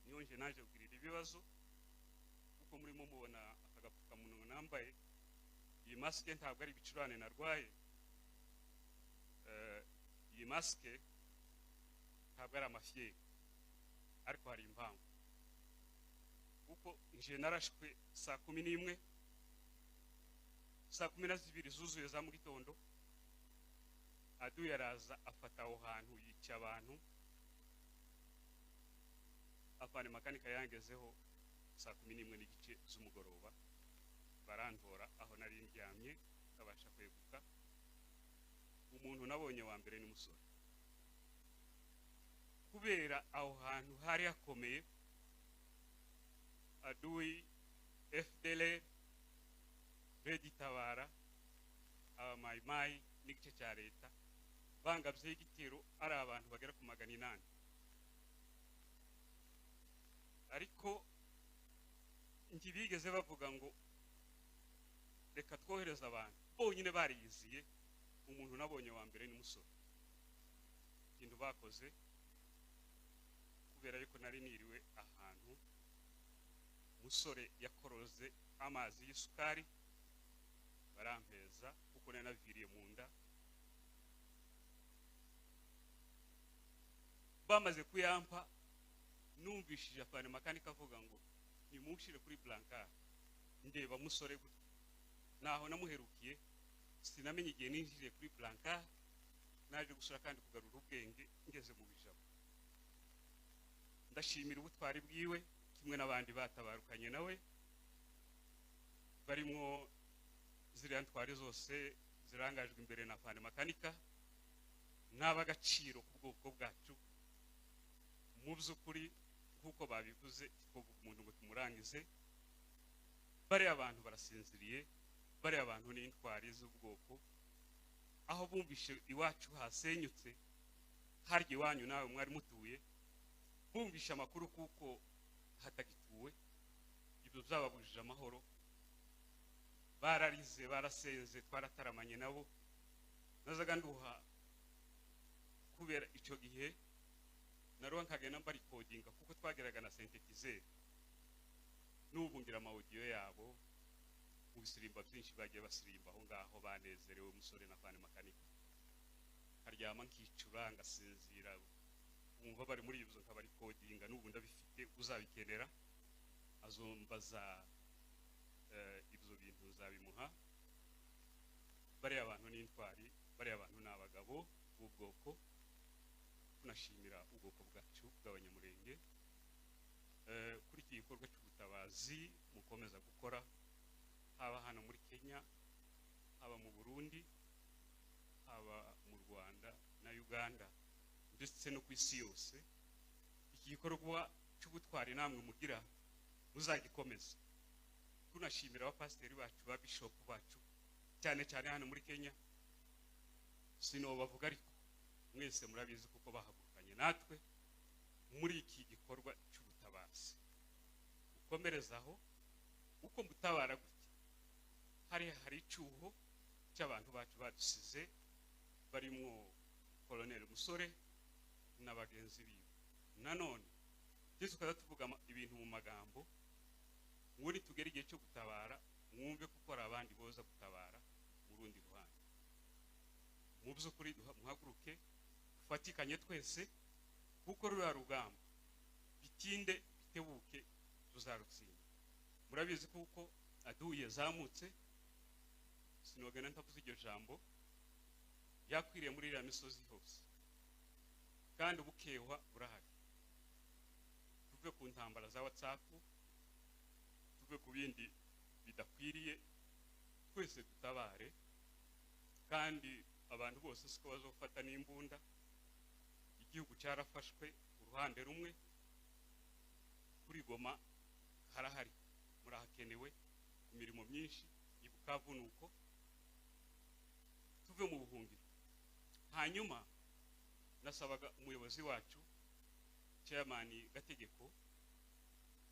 niyo nje naje kugirira ibibazo kuko murimo mubona akagapfukamunwa nambaye iyi maske ntabwo ari ibicurane narwaye iyi maske ntabwo ari amafyeri ariko hari impamvu kuko nje narashwe saa 11 saa 12 zuzuye za mu gitondo adu yaraza afata aho hantu yica abantu afane makanika yangezeho saa 11 n'igice z'umugoroba barantora aho nari ndyamye abasha kweguka umuntu nabonye wa mbere ni musore kubera aho hantu hari hakomeye adui FDL Redi Tabara abamayimayi n'igice cya leta bangabye igitero ari abantu bagera ku 800 ariko ntibigeze bavuga ngo reka twohereza abantu bonyine bariyiziye umuntu nabonye wa mbere ni musore ikintu bakoze kubera yuko nari niriwe ahantu musore yakoroze amazi y'isukari barampeza kuko nanaviriye mu nda bamaze kuyampa numvishije afane makanika avuga ngo nimushire kuri blankard ndeba musore gutya naho namuherukiye sinamenye igihe ninjiriye kuri blankard naje gusura kandi kugarura ubwenge ngeze mu bijabo ndashimira ubutwari bwiwe kimwe n'abandi batabarukanye nawe barimo ziriya ntwari zose zirangajwe imbere na pane makanika n'ab'agaciro ku bwoko bwacu mu by'ukuri nk'uko babivuze twavuga umuntu ngo tumurangize bariya abantu barasinziriye bariya abantu n'intwari z'ubwoko aho bumvishe iwacu hasenyutse harya iwanyu nawe mwari mutuye bumvishe amakuru kuko hatagituwe ibyo byababujije amahoro bararize barasenze twarataramanye nabo nazaga nduha kubera icyo gihe naruwa nkagenda mbarikodinga kuko twageraga na synthétiseur n'ubu ngira amaudio yabo mu bisirimba byinshi bagiye basirimba aho ngaho banezerewe umusore na pane makanika karyama nkicura ngasinzira umva bari muri ibyo nkabarikodinga n'ubu ndabifite uzabikenera azombaza ibyo bintu zabimuha bariya abantu n'intwari bariya abantu n'abagabo b'ubwoko tunashimira ubwoko bwacu bw'abanyamurenge kuri iki gikorwa cy'ubutabazi mukomeza gukora haba hano muri Kenya haba mu Burundi haba mu Rwanda na Uganda ndetse no ku isi yose iki gikorwa cy'ubutwari namwe mugira muzagikomeza tunashimira abapasiteri bacu ba bishop bacu cyane cyane hano muri Kenya sino bavuga ariko mwese murabizi kuko bahagurukanye natwe muri iki gikorwa cy'ubutabazi ukomerezaho uko mutabara gutya hari icyuho cy'abantu bacu badusize barimo Colonel Musore n'abagenzi biwe nanone Yesu kaza tuvuga ibintu mu magambo muri tugera igihe cyo gutabara mwumve kuko ari abandi boza gutabara mu rundi ruhande mu by'ukuri muhaguruke fatikanye twese kuko rura rugamba bitinde bitebuke tuzarutsinda murabizi kuko aduye zamutse sinogena ntavuze iryo jambo yakwiriye muri iriya misozi hose kandi ubukewa burahari tuve ku ntambara za WhatsApp tuve ku bindi bidakwiriye twese tutabare kandi abantu bose siko bazofata n'imbunda igihugu cyarafashwe uruhande rumwe kuri Goma harahari murahakenewe imirimo myinshi ibukavu nuko tuve mu buhungiro hanyuma nasabaga umuyobozi wacu chairman Gategeko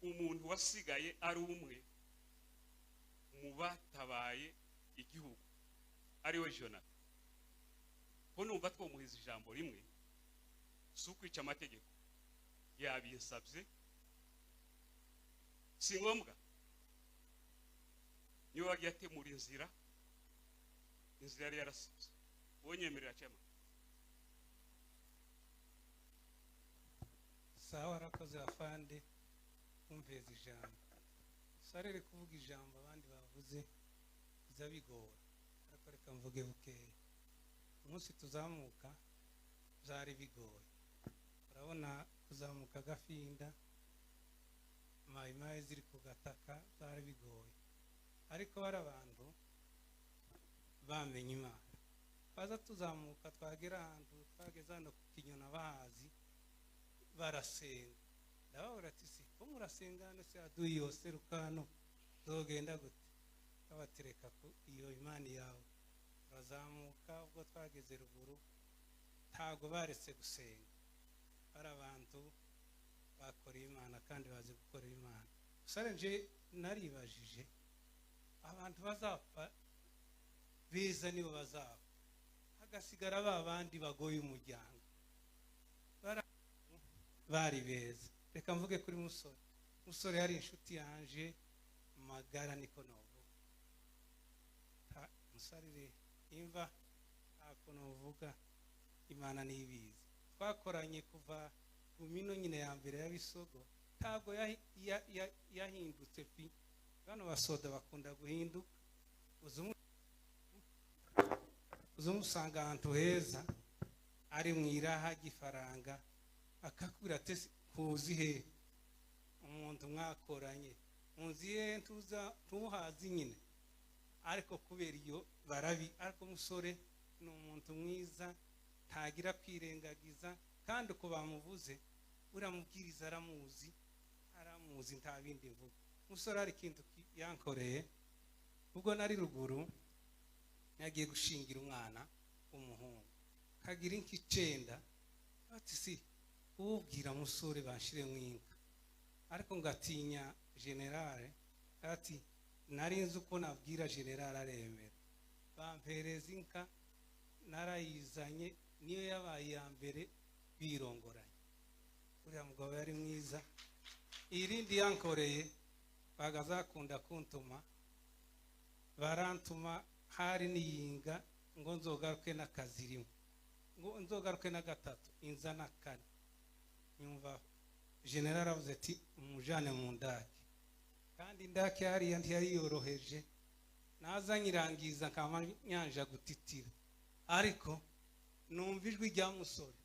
umuntu wasigaye ari umwe mu batabaye igihugu ari we Jonathan ko numva twomuhiza ijambo rimwe sukwica amategeko yabinsabye si ngombwa niwe wagiye atemura inzira yari yarasibye wonyemerera cyema sawa arakoze afande kumveza ijambo sarere kuvuga ijambo abandi bavuze bizabigora ariko reka mvuge bukeye umunsi tuzamuka byari bigoye urabona kuzamuka gafinda mayimayi ziri ku gataka byari bigoye ariko bari abantu bamenye Imana baza tuzamuka twagera ahantu twageze hano ku Kinyona bahazi barasenga ndababwira ati si ko murasenga hano se aduye yose rukano zogenda gute abatereka ku iyo Imana yawe turazamuka ubwo twageze ruguru ntago baretse gusenga bari abantu bakoreye Imana kandi bazi gukorera Imana usare nje naribajije abantu bazapfa beza nibo bazapfa hagasigara babandi bagoye umuryango bari beza reka mvuge kuri musore yari inshuti yanje magara niko novuga musarire imva ako novuga Imana nibizi twakoranye kuva ku mino nyine ya mbere ya Bisogo ntago yahindutse pi bano basoda bakunda guhinduka uzumusanga ahantu heza ari mwiraha gifaranga akakubwira ati kuzi he umuntu mwakoranye munziye tuhazi nyine ariko kubera iyo barabi ariko umusore ni umuntu mwiza ntagira kwirengagiza kandi uko bamuvuze uramubwiriza aramuzi nta bindi mvuga umusore ari ikintu yankoreye ubwo nari ruguru yagiye gushingira umwana w'umuhungu kagira nk'icenda ati si ubwira musore banshire mwinka ariko ngatinya generale ati nari nzi uko nabwira generale aremera bampereza inka narayizanye niyo yabaye ya mbere birongoranye uriya mugabo yari mwiza irindi yankoreye bagazakunda kuntuma barantuma hari niyinga ngo nzogaruke n'akazi rimwe ngo nzogaruke na gatatu inza na kane nyumva general avuze ati umujane mu ndake kandi indake hariya ntiyari yoroheje naza nyirangiza nkaba nyanja gutitira ariko numva ijwi rya musore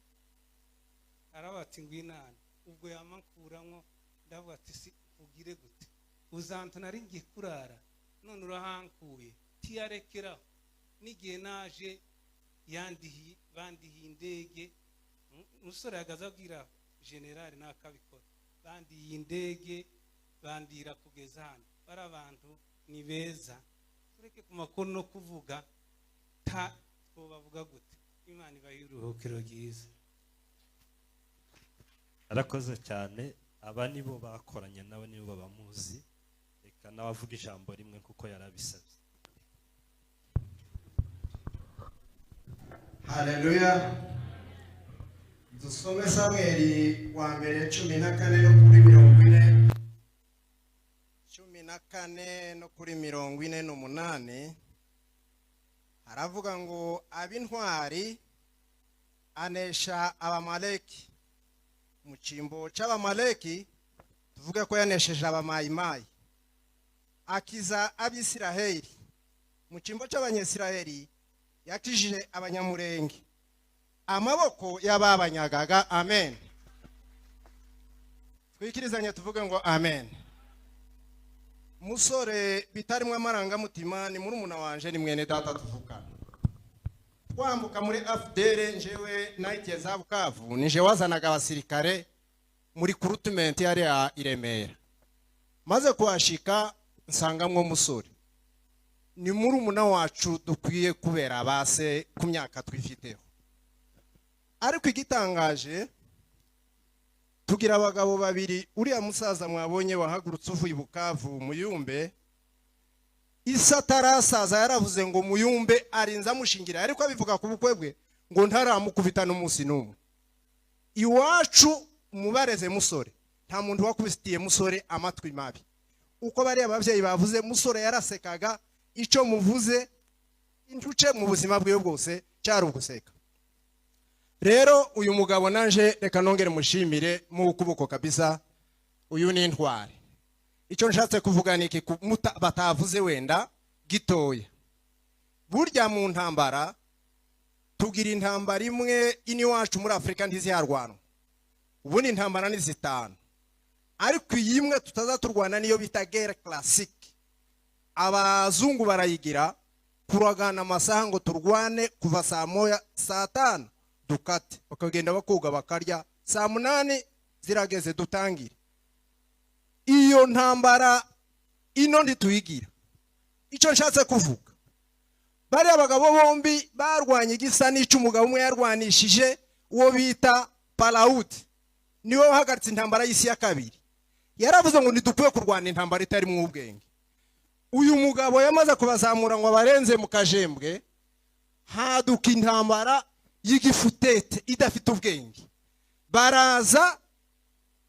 aravuga ati ngwinana ubwo yamankuramwo ndavuga ati si ugire gute uzantu nari ngiye kurara none urahankuye tiyarekeraho n'igihe naje bandihiye indege umusore yagaze abwira generale nakabikora bandihiye indege bandira kugeza hano bari abantu ni beza tureke ku makuru no kuvuga twobavuga gute imana ibahe uruhukiro ryiza arakoze cyane aba nibo bakoranye nawe nibo bamuzi reka nabavuga ijambo rimwe kuko yarabisabye. Haleluya. Dusome Samweli wa mbere 14 no kuri 40. 14 no kuri 48 haravuga ngo ab'intwari anesha abamaleki mu cyimbo c'abamaleki tuvuge ko yanesheje abamayimayi akiza abisiraheli mu cyimbo c'abanyesiraheli yakijije abanyamurenge amaboko y'ababanyagaga. Amen. Twikirizanye tuvuge ngo amen. Musore bitarimwe amarangamutima ni murumuna wanje ni mwene data tuvukana twambuka muri FDR njewe naitiye za Bukavu nije wazanaga abasirikare muri recruitment yari ya Iremera maze kuhashika nsangamwe musore ni murumuna wacu dukwiye kubera base ku myaka twifiteho ariko igitangaje tugira abagabo babiri uriya musaza mwabonye wahagurutse uvuye Bukavu Muyumbe isatarasaza yaravuze ngo Muyumbe arinza mushingira ariko abivuga ku bukwe bwe ngo ntaramukubitana umunsi numwe iwacu mubareze musore nta muntu wakubisitiye musore amatwi mabi uko bari abavyeyi bavuze musore yarasekaga ico muvuze intuce mu buzima bwe bwose cyari uguseka. Rero uyu mugabo nanje reka nongere mushimire mu kuboko kabisa uyu ni intwari icyo nshatse kuvuga niki batavuze wenda gitoya burya mu ntambara tugira intambara imwe ini wacu muri Afrika ntiziyarwana ubu ni intambara ni zitanu ariko yimwe tutazaturwana niyo bita guerre classique abazungu barayigira kuragana amasaha ngo turwane kuva saa moya saa tanu dukate bakagenda bakuga bakarya saa munani zirageze dutangire iyo ntambara ino ntituyigira. Icyo nshatse kuvuga bari abagabo bombi barwanye igisa n'icyo umugabo umwe yarwanishije uwo bita Palaud niwe wahagaritse intambara y'isi ya kabiri yaravuze ngo ntidukwiye kurwana intambara itari mu ubwenge. Uyu mugabo yamaze kubazamura ngo abarenze mu kajembwe haduka intambara y'igifutete idafite ubwenge baraza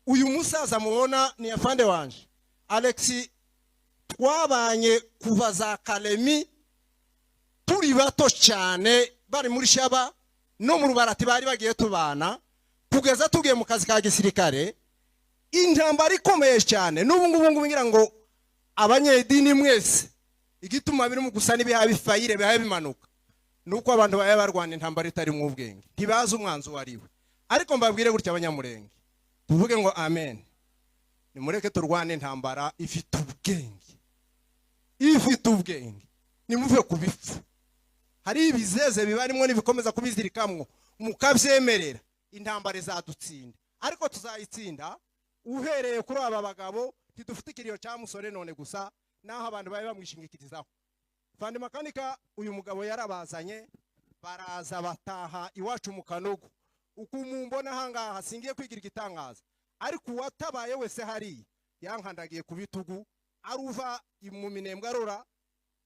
uyu musaza mubona ni afande wanje Alexi twabanye kuva za Kalemi turi bato cyane bari muri Shaba no mu Rubarati bari bagiye tubana kugeza tugiye mu kazi ka gisirikare intambara ikomeye cyane n'ubu ngubu ngira ngo abanyedini mwese igituma biri mu gusa n'ibiha bifayire biha bimanuka nuko abantu baya barwana intambara itari mu ubwenge ntibaza umwanzu wariwe ariko mbabwire gutya abanyamurenge tuvuge ngo amen. nimureke turwane intambara ifite ubwenge nimuve kubipfu hari ibizeze bibarimo nibikomeza kubizirikamwo mukavyemerera intambara izadutsinda ariko tuzayitsinda uhereye kuri aba bagabo tidufite ikiriyo cya musore none gusa naho abantu baye bamwishingikirizaho Fandi Makanika uyu mugabo yarabazanye baraza bataha iwacu mu Kanogo uko mumbona hangaha singiye kwigira igitangaza ariko uwatabaye wese hari yankandagiye ku bitugu aruva mu minembwe arora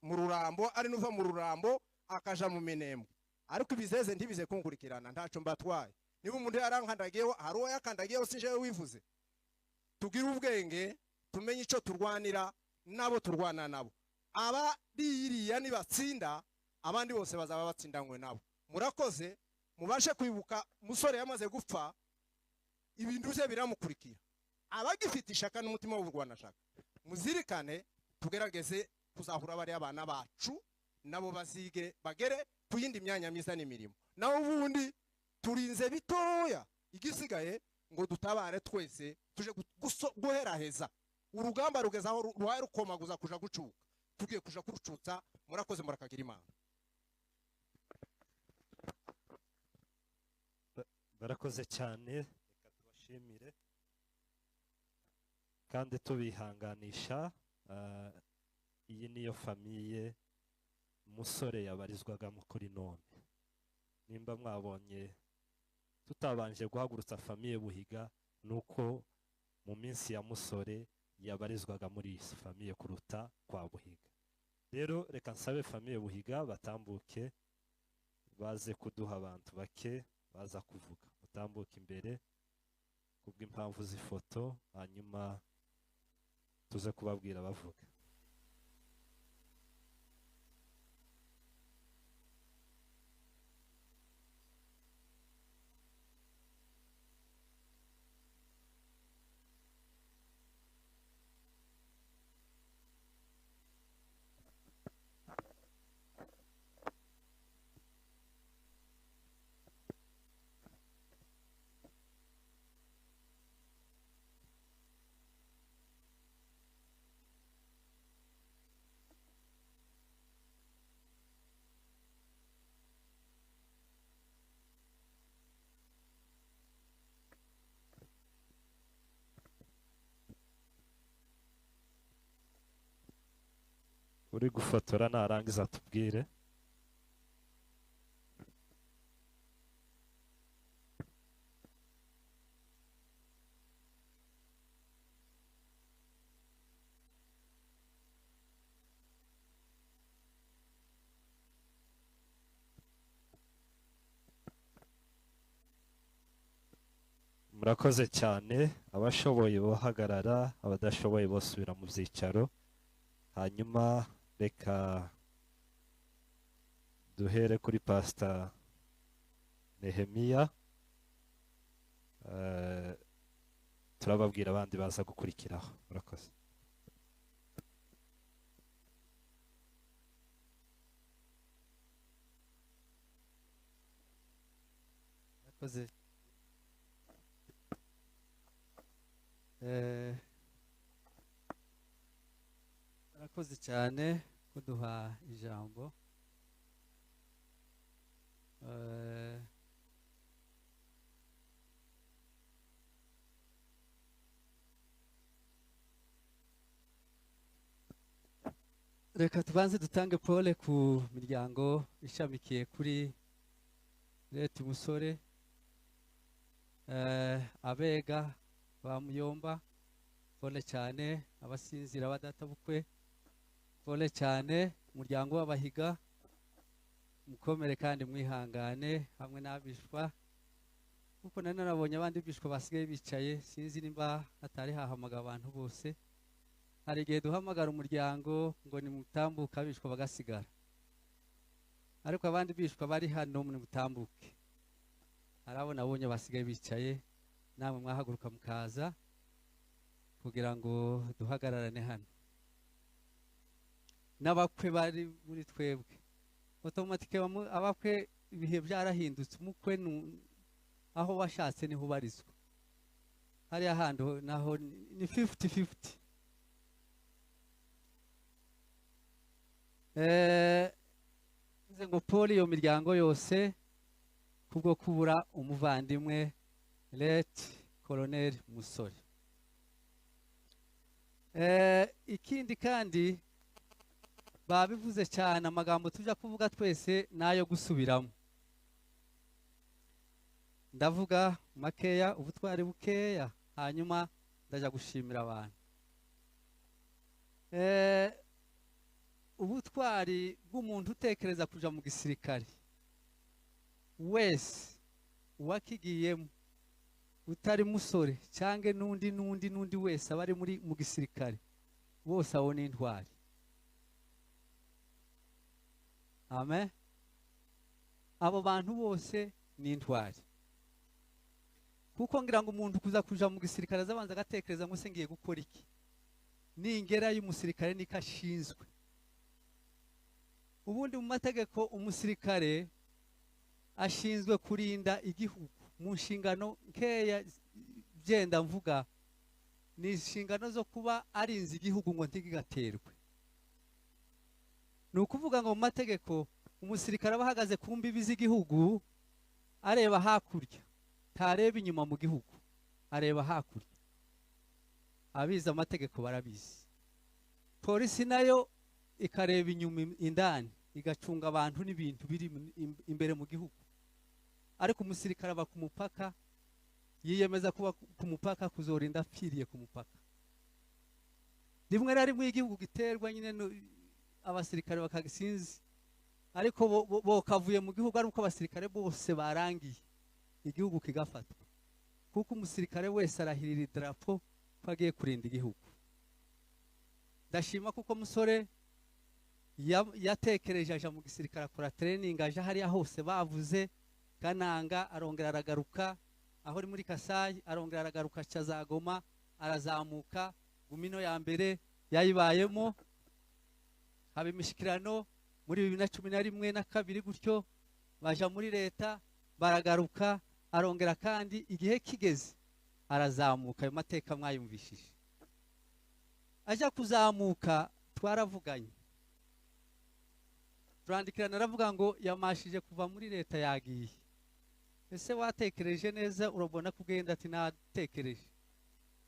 mu rurambo ari nuva mu rurambo akaja mu minembwe ariko ibizeze ntibize kunkurikirana ntaco mbatwaye niba umuntu yarankandagiyeho hari uwo yakandagiyeho sinjewe wivuze tugira ubwenge tumenye ico turwanira nabo turwana nabo aba ririya nibatsinda abandi bose bazaba batsindanywe nabo murakoze mubashe kwibuka musore yamaze gupfa ibintu bye biramukurikira abagifite ishaka n'umutima w'urwana shaka muzirikane tugerageze kuzahura bari abana bacu nabo bazige bagere ku yindi myanya myiza n'imirimo naho ubundi turinze bitoya igisigaye ngo dutabare twese tuje guheraheza urugamba rugezaho ruhaye rukomaguza kuja gucuka tugiye kuja kurucutsa murakoze murakagira imana barakoze cyane reka tubashimire kandi tubihanganisha iyi niyo famiye musore yabarizwagamo kuri none nimba mwabonye tutabanje guhagurutsa famiye Buhiga nuko mu minsi ya musore yabarizwaga muri iyi famiye kuruta kwa Buhiga rero reka nsabe famiye Buhiga batambuke baze kuduha abantu bake baza kuvuga utambuka imbere kubw'impamvu z'ifoto hanyuma tuze kubabwira bavuga uri gufotora narangiza tubwire murakoze cyane abashoboye bohagarara abadashoboye bosubira mu byicaro hanyuma reka duhere kuri Pastor Nehemiya turababwira abandi baza gukurikiraho murakoze murakoze murakoze cyane kuduha ijambo reka tubanze dutange pole ku miryango ishamikiye kuri leta umusore abega ba Muyomba pole cyane abasinzira badatabukwe pole cyane umuryango w'abahiga mukomere kandi mwihangane hamwe n'abishwa kuko nabonye abandi bishwa basigaye bicaye sinzi nimba hatari hahamaga abantu bose hari igihe duhamagara umuryango ngo nimutambuka bishwa bagasigara ariko abandi bishwa bari hano mutambuke arabo nabonye basigaye bicaye namwe mwahaguruka mukaza kugira ngo duhagararane hano n'abakwe bari muri twebwe automatique abakwe ibihe byarahindutse umukwe aho washatse niho barizwa hariya handi naho ni 50-50. Nze ngo Paul iyo miryango yose kubwo kubura umuvandimwe Late Colonel Musore. Ikindi kandi babivuze cyane, amagambo tujya kuvuga twese nayo gusubiramo. Ndavuga makeya, ubutwari bukeya, hanyuma ndaja gushimira abantu. Ubutwari bw'umuntu utekereza kuja mu gisirikare wese uwakigiyemo utari musore cyange n'undi wese abari mu gisirikare bose abo ni intwari. Amen. Abo bantu bose ni intwari, kuko ngira ngo umuntu kuja mu gisirikare azabanza agatekereza ngo se ngiye gukora iki, ningera y'umusirikare niko ashinzwe. Ubundi mu mategeko umusirikare ashinzwe kurinda igihugu. Mu nshingano nkeya byenda mvuga ni inshingano zo kuba arinze igihugu ngo ntigigaterwe. Ni ukuvuga ngo mu mategeko umusirikare aba ahagaze ku mbibi z'igihugu areba hakurya, ntareba inyuma mu gihugu, areba hakurya. Abizi amategeko barabizi. Polisi nayo ikareba inyuma indani, igacunga abantu n'ibintu biri imbere mu gihugu. Ariko umusirikare aba ku mupaka, yiyemeza kuba ku mupaka, kuzorinda apfiriye ku mupaka. Rimwe na rimwe igihugu giterwa nyine abasirikare bakagisinzi, ariko bo kavuye mu gihugu ari uko abasirikare bose barangiye, igihugu kigafatwa. Kuko umusirikare wese arahirira idarapo ko agiye kurinda igihugu. Ndashima kuko Musore yatekereje aja mu gisirikare, akora training, aja hariya hose bavuze, Kananga arongera aragaruka, aho ari muri Kasayi arongera aragaruka, Cyazagoma arazamuka, Gumino ya mbere yayibayemo, haba imishikirano muri 2011 na 2 gutyo, baja muri leta baragaruka, arongera kandi igihe kigeze arazamuka. Ayo mateka mwayumvishije. Aja kuzamuka twaravuganye, turandikirana, aravuga ngo yamashije kuva muri leta yagiye. Ese watekereje neza? Urabona kugenda? Ati natekereje.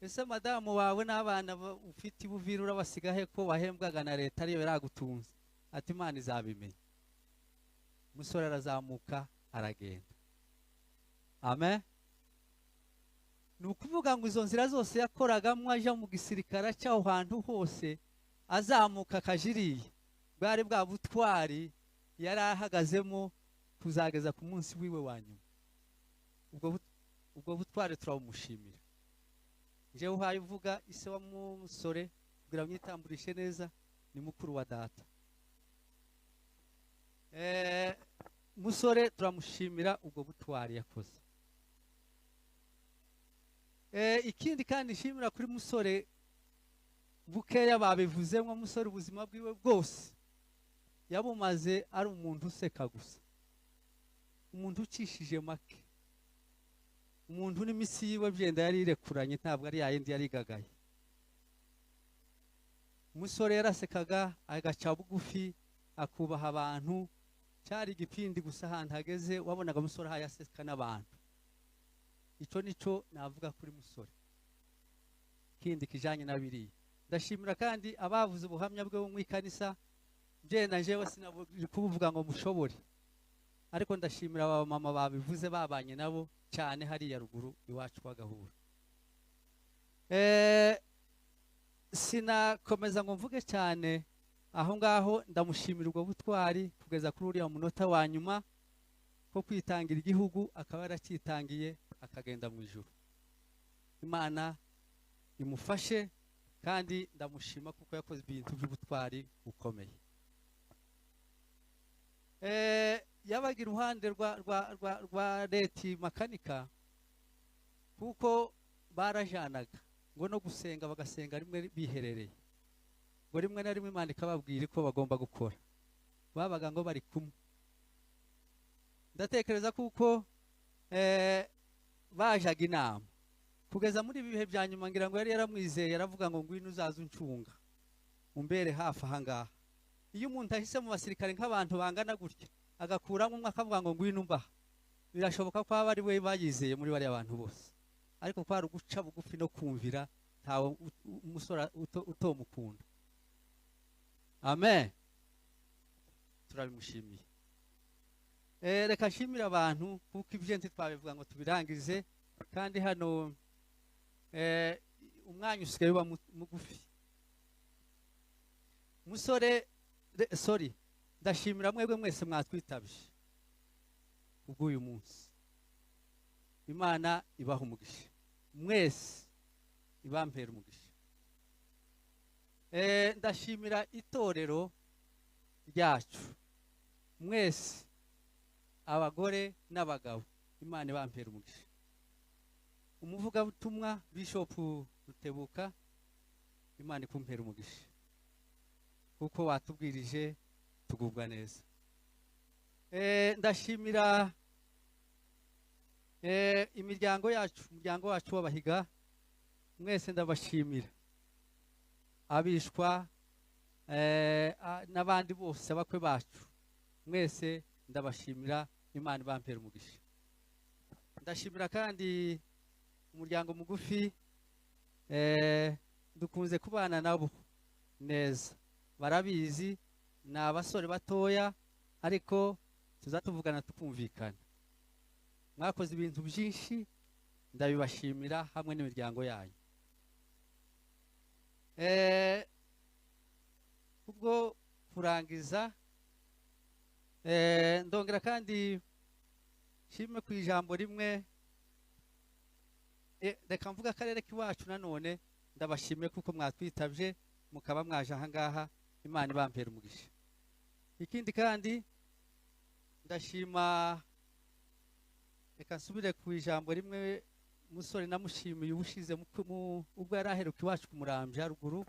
Ese madamu wawe n'abana ufite ibuvira urabasigahe ko wahembwaga na leta ariyo yaragutunze? Ati Imana izabimenya. Musore arazamuka aragenda. Amen. Ni ukuvuga ngo izo nzira zose yakoragamo aja mu gisirikare cyaho hantu hose azamuka akajiriye, bwari bwa butwari yari ahagazemo kuzageza ku munsi wiwe wa nyuma. Ubwo butwari turabumushimira. Jewe uhaye uvuga ise wa Musore kugira mwitamburishe neza, ni mukuru wa data. Musore turamushimira ubwo butwari yakoze. Ikindi kandi nshimira kuri Musore, bukeya babivuzemo, Musore ubuzima bwiwe bwose yabumaze ari umuntu useka gusa, umuntu ucishije make, umuntu n'imisi yiwe byenda yari irekuranye, ntabwo ari yayindi yari igagaye. Musore yarasekaga, agaca bugufi, akubaha abantu, cyari igipindi gusa ahantu hageze wabonaga Musore hayaseka n'abantu. Icyo nico navuga kuri Musore. Kindi kijanye na biriya, ndashimira kandi abavuze ubuhamya bwe mu ikanisa. Byenda jewe sinavuga kuvuga ngo mushobore, ariko ndashimira aba mama babivuze, babanye nabo cyane hariya ruguru iwacu bagahura. Sinakomeza ngo mvuge cyane aho ngaho. Ndamushimira ubwo butwari kugeza kuri uriya munota wa nyuma ko kwitangira igihugu, akaba yarakitangiye akagenda mu ijuru. Imana imufashe, kandi ndamushima kuko yakoze ibintu by'ubutwari bukomeye. Yabaga iruhande rwa leti makanika, kuko barajanaga ngo no gusenga, bagasenga rimwe biherereye, ngo rimwe na rimwe Imana ikababwira ko bagomba gukora, babaga ngo bari kumwe. Ndatekereza kuko bajaga inama kugeza muri ibi bihe bya nyuma ngira ngo yari yaramwizeye, yaravuga ngo ngwino uzaze uncunga umbere hafi aha ngaha. Iyo umuntu ahise mu basirikare nk'abantu bangana gutya agakuramo umwe akavuga ngo ngwino umbaha, birashoboka ko aba ari we bayizeye muri bariya bantu bose, ariko kwari uguca bugufi no kumvira ntawe umusore utomukunda. Amen, turabimushimiye. Reka nshimire abantu kuko ibyo twabivuga ngo tubirangize, kandi hano umwanya usigaye uba mugufi. Musore sorry, ndashimira mwebwe mwese mwatwitabye ubw'uyu munsi. Imana ibaha umugisha mwese, ibampera umugisha. Ndashimira itorero ryacu mwese, abagore n'abagabo, Imana ibampera umugisha. Umuvugabutumwa Bishop Rutebuka, Imana ikumpera umugisha kuko watubwirije tugubwa neza. Ndashimira imiryango yacu, umuryango wacu w'abahiga mwese ndabashimira, abishwa n'abandi bose, abakwe bacu mwese ndabashimira, Imana ibampera umugisha. Ndashimira kandi umuryango mugufi, dukunze kubana nabo neza, barabizi, ni abasore batoya ariko tuzatuvugana tukumvikana. Mwakoze ibintu byinshi, ndabibashimira hamwe n'imiryango yanyu. Ubwo kurangiza, ndongera kandi nshime ku ijambo rimwe. Reka mvuga akarere k'iwacu nanone ndabashimiye kuko mwatwitabye mukaba mwaje aha ngaha, Imana ibampera umugisha. Ikindi kandi ndashima, reka nsubire ku ijambo rimwe, musore namushimiye ubushize ubwo yari aheruka iwacu ku Muramvya ruguru,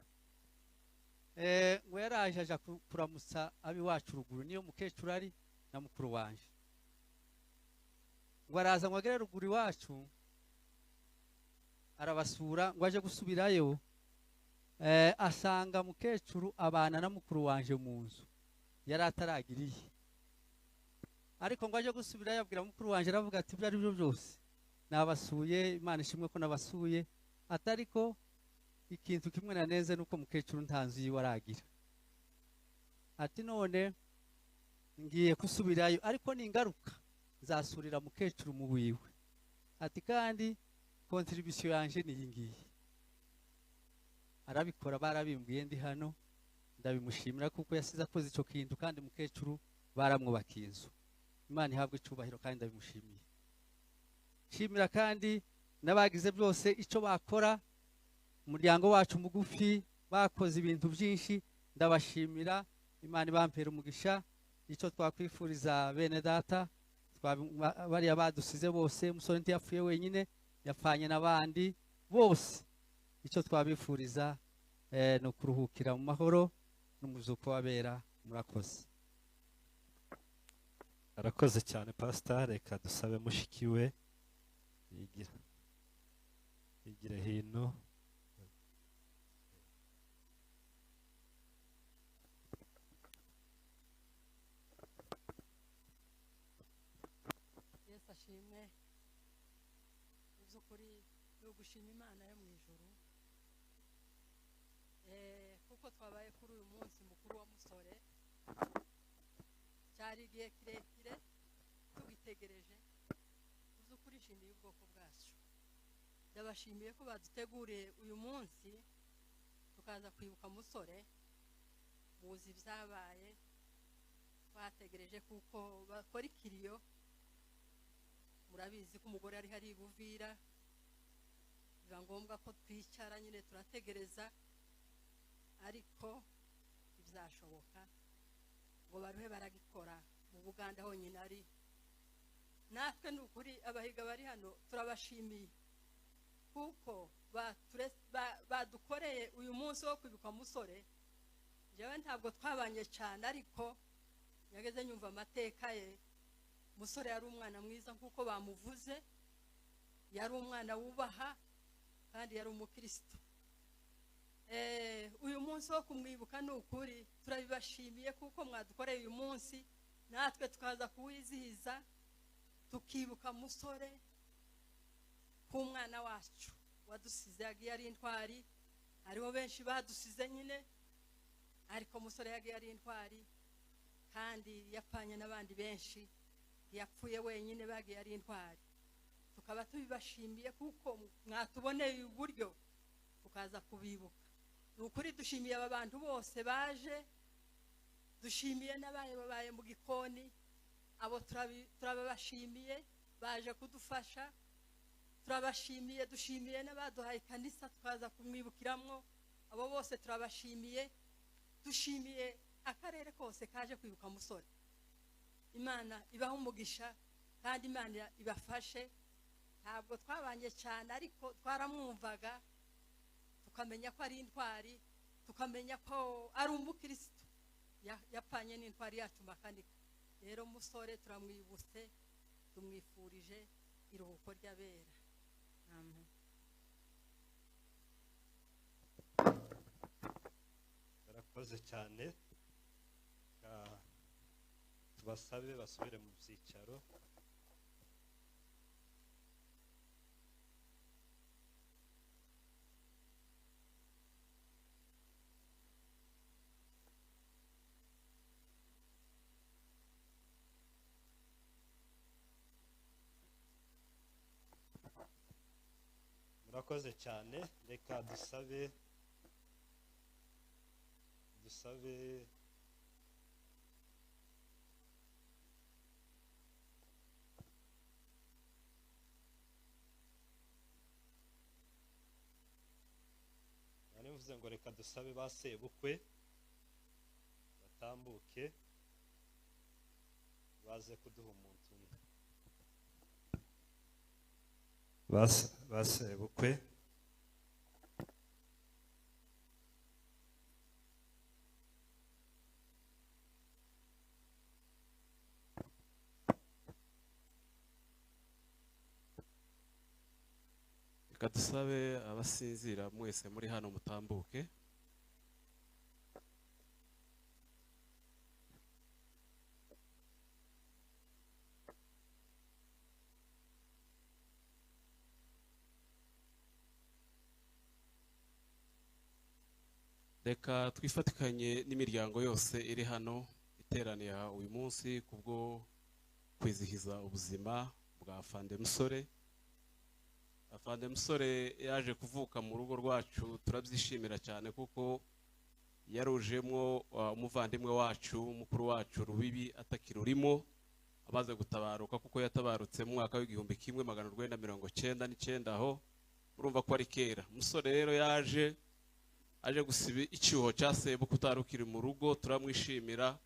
ngo yaraje aja kuramutsa ab'iwacu ruguru, niyo mukecuru ari na mukuru wanje, ngo araza ngo agere ruguru iwacu arabasura, ngo aje gusubirayo asanga mukecuru abana na mukuru wanje mu nzu, yari ataragiriye. Ariko ngo aje gusubirayo abwira mukuru wanje, aravuga ati ibyo ari byo byose nabasuye, Imana ishimwe ko nabasuye, atariko ikintu kimwe naneze nuko mukecuru nta nzu yiwe aragira. Ati none ngiye gusubirayo, ariko ningaruka nzasurira mukecuru mu wiwe. Ati kandi contribution yanje ni iyi ngiyi. Arabikora, barabimbwiye ndi hano, ndabimushimira kuko yasize akoze icyo kintu, kandi mukecuru baramwubakiye inzu. Imana ihabwe icubahiro kandi ndabimushimiye. Shimira kandi n'abagize byose icyo bakora, umuryango wacu mugufi bakoze ibintu byinshi, ndabashimira, Imana ibampera umugisha. Icyo twakwifuriza bene data, bariya badusize bose, umusore ntiyapfuye wenyine, yapfanye n'abandi bose, icyo twabifuriza ni ukuruhukira mu mahoro n'umuzuko w'abera. Murakoze. Arakoze cyane Pastor. Reka dusabe mushiki we yigire hino. Yesu ashimwe. Uzukuri no gushima Imana yo mu ijuru, kuko twabaye kuri uyu munsi mukuru wa musore, cyari igihe kirekire tugitegereje. Uzukuri shimiye ubwoko bwacu, ndabashimiye ko baduteguriye uyu munsi tukaza kwibuka musore. Muzi ibyabaye, bategereje kuko bakora ikiriyo. Murabizi ko umugore ari hari Buvira, biba ngombwa ko twicara nyine turategereza, ariko bizashoboka ngo baruhe baragikora. Mu Buganda honyine ari, natwe ni ukuri abahiga bari hano turabashimiye kuko badukoreye uyu munsi wo kwibuka musore. Jewe ntabwo twabanye cyane, ariko yageze nyumva amateka ye. Musore yari umwana mwiza nkuko bamuvuze, yari umwana wubaha, kandi yari umukristo. Uyu munsi wo kumwibuka ni ukuri turabibashimiye kuko mwadukoreye uyu munsi, natwe tukaza kuwizihiza tukibuka musore k'umwana wacu wadusize yagiye ari intwari. Hariho benshi badusize nyine, ariko musore yagiye ari intwari kandi yapfanye n'abandi benshi, yapfuye wenyine bagiye ari intwari. Tukaba tubibashimiye kuko mwatuboneye uburyo tukaza kubibuka. Ni ukuri dushimiye aba bantu bose baje, dushimiye n'abaye mu gikoni, abo turababashimiye baje kudufasha, turabashimiye. Dushimiye n'abaduhaye kanisa tukaza kumwibukiramwo, abo bose turabashimiye. Dushimiye akarere kose kaje kwibuka musore. Imana ibaha umugisha kandi Imana ibafashe. Ntabwo twabanye cyane ariko twaramwumvaga, tukamenya ko ari intwari, tukamenya ko ari umukristo yapfanye n'intwari yacu makanika. Rero musore turamwibutse, tumwifurije iruhuko ry'abera. Amen. Barakoze cyane. Tubasabe basubire mu byicaro. Murakoze cyane. Reka dusabe mvuze ngo reka dusabe basebukwe batambuke baze kuduha umuntu umwe. Basebukwe reka dusabe abasinzira mwese muri hano mutambuke. Reka twifatikanye n'imiryango yose iri hano iteraniye uyu munsi kubwo kwizihiza ubuzima bwa Afande Musore. Afande Musore yaje kuvuka mu rugo rwacu, turabyishimira cyane kuko yarujemwo umuvandimwe wacu mukuru wacu Rubibi atakirurimo, amaze gutabaruka kuko yatabarutse mu mwaka w'igihumbi kimwe 1999 aho urumva ko ari kera. Musore rero aje gusiba icyuho cya sebukwe utarukiri mu rugo, turamwishimira.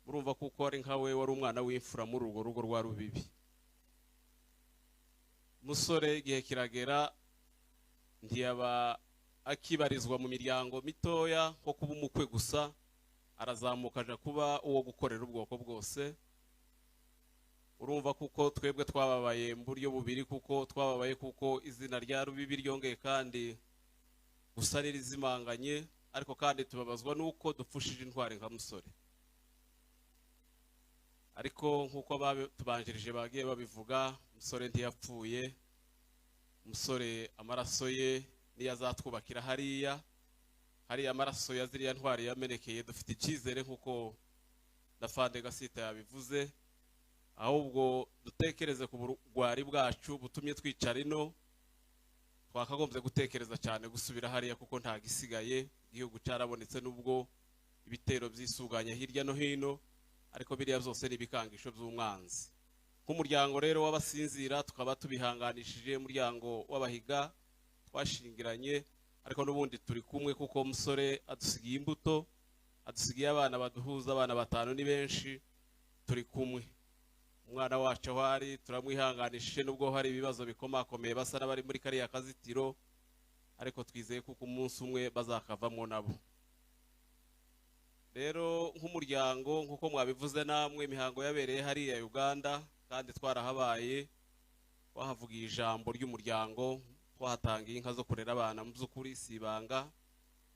Murumva kuko ari nkawe wari umwana w'imfura muri urwo rugo rwa Rubibi. Musore igihe kiragera ntiyaba akibarizwa mu miryango mitoya nko kuba umukwe gusa, arazamuka aja kuba uwo gukorera ubwoko bwose. Urumva kuko twebwe twababaye mu buryo bubiri, kuko twababaye kuko izina rya Rubibi ryongeye kandi gusa ririzimanganye, ariko kandi tubabazwa nuko dupfushije intwari nka Musore. Ariko nkuko tubanjirije bagiye babivuga, Musore ntiyapfuye. Musore amaraso ye niyo azatwubakira hariya amaraso ya ziriya ntwari yamenekeye. Dufite icyizere nkuko Afande Gasita yabivuze, ahubwo dutekereze ku burwari bwacu butumye twicara ino. Twakagombye gutekereza cyane gusubira hariya kuko nta gisigaye, igihugu cyarabonetse nubwo ibitero byisuganya hirya no hino, ariko biriya byose ni ibikangisho by'umwanzi. Nk'umuryango rero w'abasinzira tukaba tubihanganishije, umuryango w'abahiga twashingiranye, ariko n'ubundi turi kumwe kuko Musore adusigiye imbuto, adusigiye abana baduhuza, abana 5 ni benshi, turi kumwe. Umwana wacu aho ari turamwihanganishije nubwo hari ibibazo bikomakomeye basa n'abari muri kariya kazitiro, ariko twizeye kuko umunsi umwe bazakavamo nabo. Rero nk'umuryango nkuko mwabivuze namwe, imihango yabereye hariya Uganda kandi twarahabaye, wahavugiye ijambo ry'umuryango, twahatangiye inka zo kurera abana, mu by'ukuri si ibanga,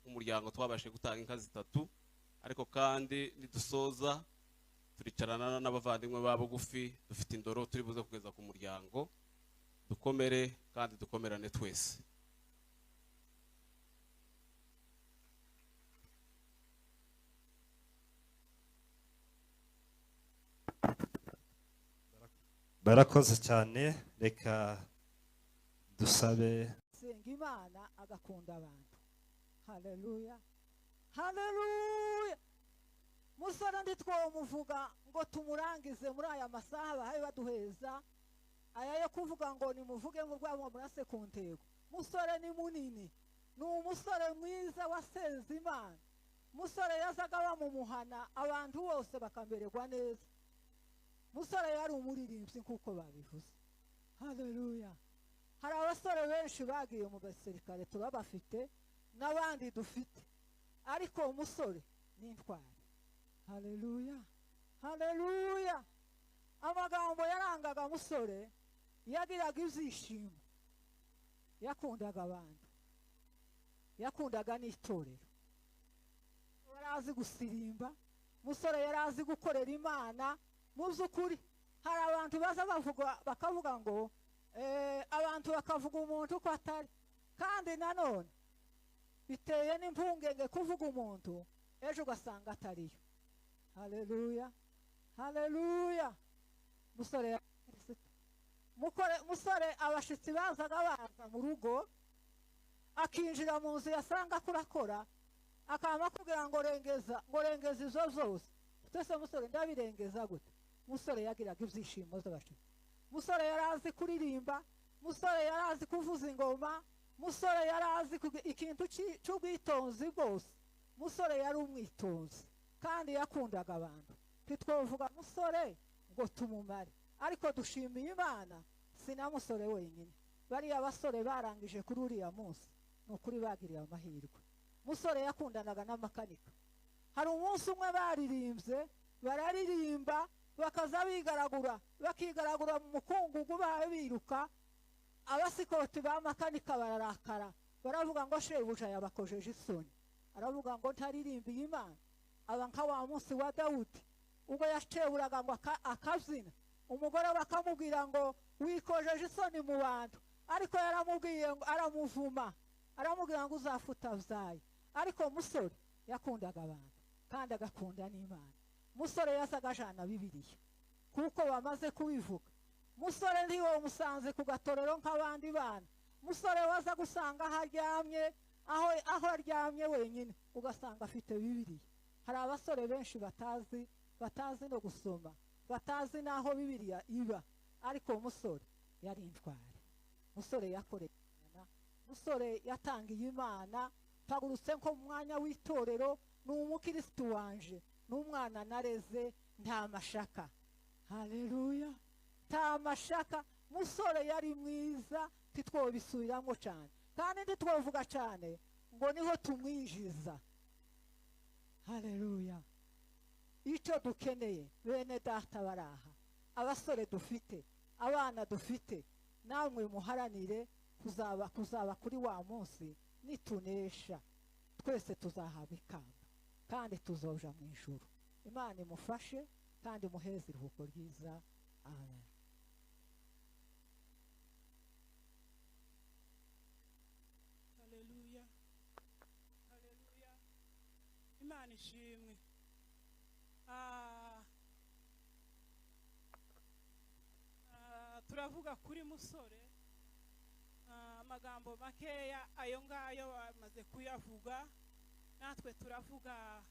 nk'umuryango twabashe gutanga inka 3, ariko kandi nidusoza turicarana n'abavandimwe ba bugufi, dufite indoro turi buze kugeza ku muryango, dukomere kandi dukomerane twese. barakoze cyane, reka dusabe senga Imana agakunda abantu. Haleluya, haleluya. Musore ntitwomuvuga ngo tumurangize muri aya masaha bahaye baduheza aya yo kuvuga ngo nimuvuge ngo rwabo murase ku ntego. Musore ni munini, ni umusore mwiza wasenze Imana. Musore yazaga bamumuhana abantu bose bakambererwa neza. Musore yari umuririmbyi nkuko babivuze. Haleluya. Hari abasore benshi bagiye mu basirikare turabafite n'abandi dufite, ariko umusore ni intwari. Haleluya, haleluya. Amagambo yarangaga musore, yagiraga ibyishimo, yakundaga abantu, yakundaga n'itorero, yari azi gusirimba. Musore yari azi gukorera Imana. Mu by'ukuri hari abantu baza bakavuga ngo abantu bakavuga umuntu uko atari, kandi nanone biteye n'impungenge kuvuga umuntu ejo ugasanga atariyo. Haleluya, haleluya. Musore abashitsi bazaga baza mu rugo, akinjira mu nzu yasanga kurakora, akaba akubwira ngo rengeza izo zose. Twese musore ndabirengeza gute? Musore yagiraga ibyishimo z'abashitsi. Musore yari azi kuririmba, musore yari azi kuvuza ingoma, musore yari azi ikintu cy'ubwitonzi bwose. Musore yari umwitonzi kandi yakundaga abantu. Ntitwovuga musore ngo tumumare, ariko dushimiye Imana si na musore wenyine. Bariya basore barangije kuri uriya munsi ni ukuri bagiriye amahirwe. Musore yakundanaga n'amakanika. Hari umunsi umwe bararirimba bakaza bakigaragura mu mukungugu biruka. Abasikoti ba makanika bararakara, baravuga ngo shebuja yabakojeje isoni. Aravuga ngo ntaririmbiye Imana. Aba nka wa munsi wa Dawudi ubwo yaceburaga ngo akabyina, umugore bakamubwira ngo wikojeje isoni mu bantu, ariko yaramubwiye ngo aramuvuma, aramubwira ngo uzafuta byaye. Ariko musore yakundaga abantu kandi agakunda n'Imana. Musore yasaga ajana Bibiliya kuko bamaze kubivuga. Musore ntiwo musanze ku gatorero nk'abandi bana. Musore waza gusanga aho aryamye wenyine ugasanga afite Bibiliya. Hari abasore benshi batazi no gusoma, batazi n'aho Bibiliya iba, ariko musore yari intwari. Musore yakoreye Imana, musore yatangiye Imana. Pagurutse nko mu mwanya w'itorero, ni umukirisitu wanje, n'umwana nareze, nta mashaka. Haleluya, nta mashaka. Musore yari mwiza, titwobisubiramo cyane kandi ntitwovuga cyane ngo niho tumwijjiza. Haleluya. Icyo dukeneye bene data baraha, abasore dufite, abana dufite, namwe muharanire kuzaba kuri wa munsi nitunesha twese tuzahabwa ikamba kandi tuzoja mu ijuru. Imana imufashe kandi muheze iruhuko ryiza. Amen. Haleluya, haleluya. Imana ishimwe. Turavuga kuri musore amagambo makeya, ayo ngayo bamaze kuyavuga. Natwe turavuga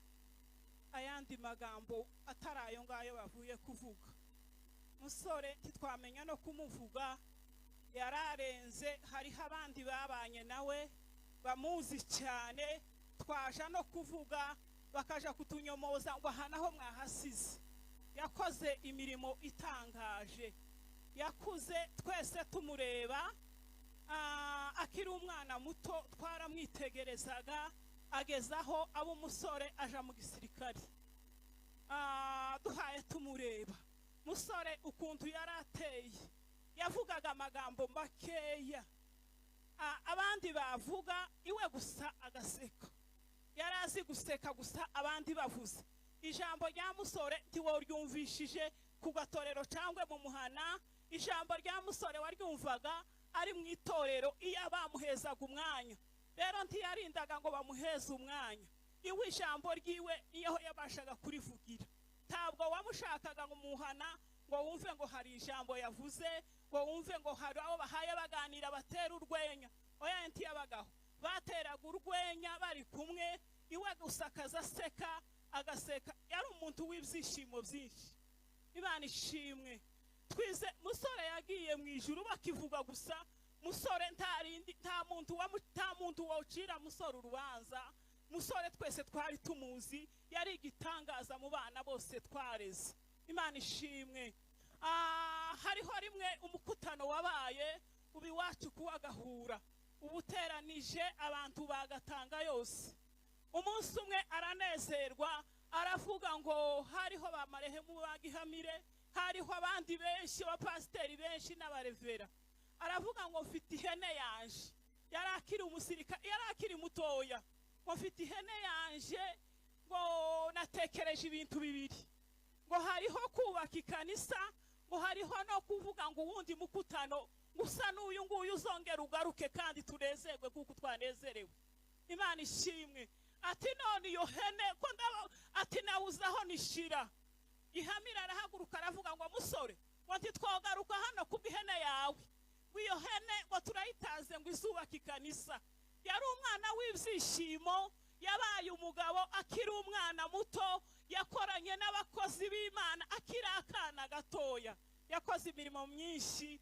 ayandi magambo atari ayo ngayo bavuye kuvuga. Musore titwamenya no kumuvuga, yararenze. Hariho abandi babanye nawe bamuzi cyane, twaja no kuvuga bakaja kutunyomoza ngo aha naho mwahasize. Yakoze imirimo itangaje, yakuze twese tumureba. Akiri umwana muto twaramwitegerezaga, agezaho abo umusore aja mu gisirikare. Duhaye tumureba musore ukuntu yarateye, yavugaga amagambo makeya, abandi bavuga iwe gusa agaseka yari azi guseka gusa abandi bavuze ijambo rya musore ntiworyumvishije ku gatorero cyangwa mu muhana ijambo rya musore waryumvaga ari mu itorero iyo bamuhezaga umwanya rero ntiyarindaga ngo bamuheze umwanya iwe ijambo ryiwe iyo yabashaga kurivugira ntabwo wamushakaga ngo muhana ngo wumve ngo hari ijambo yavuze ngo wumve ngo hari abo bahaye baganira batera urwenya oya ntiyabagaho bateraga urwenya bari kumwe iwe gusa akazaseka agaseka yari umuntu w'ibyishimo byinshi Imana ishimwe twize musore yagiye mu ijuru bakivuga gusa musore nta muntu wocira musore urubanza musore twese twari tumuzi yari igitangaza mu bana bose twareze Imana ishimwe hariho rimwe umukutano wabaye ubi wacu kuwagahura ubuteranije abantu bagatanga yose umunsi umwe aranezerwa aravuga ngo hariho bamarehemu bagihamire hariho abandi benshi abapasiteri benshi n'abarevera aravuga ngo mfite ihene yanje yarakiri umusirika yarakiri mutoya ngo mfite ihene yanje ngo natekereje ibintu bibiri ngo hariho kubaka ikanisa ngo hariho no kuvuga ngo uwundi mukutano gusa n'uyu nguyu uzongera ugaruke kandi tunezerwe kuko twanezerewe Imana ishimwe ati none iyo hene ko ati nawuzaho nishira ihamira arahaguruka aravuga ngo musore ngo ntitwogaruka hano kubw'ihene yawe iyo hene ngo turayitaze ngo izubaka ikanisa yari umwana w'ibyishimo yabaye umugabo akiri umwana muto yakoranye n'abakozi b'Imana akiri akana gatoya yakoze imirimo myinshi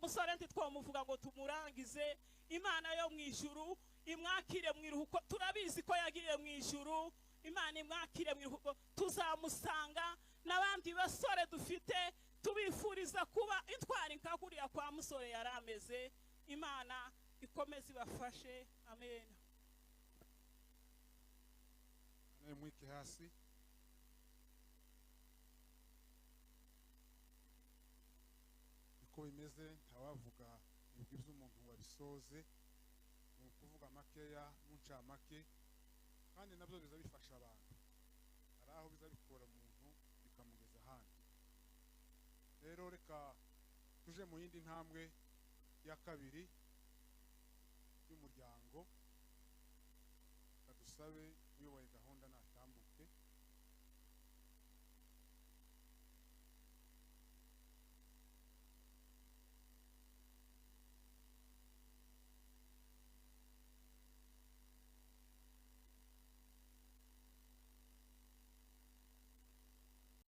musore ntitwomuvuga ngo tumurangize Imana yo mu ijuru imwakire mu iruhuko turabizi ko yagiye mu ijuru Imana imwakire mu iruhuko tuzamusanga n'abandi basore dufite tubifuriza kuba intwari nka kuriya kwa musore yari ameze Imana ikomeze ibafashe amen mwike hasi uko bimeze ntawavuga ibigwi by'umuntu wabisoze ni ukuvuga makeya n'uncamake kandi nabyo biza bifasha abantu hari aho biza bikora umuntu bikamugeza ahandi rero reka tuje mu yindi ntambwe ya kabiri y'umuryango kadusabe uyoboye gahunda nacu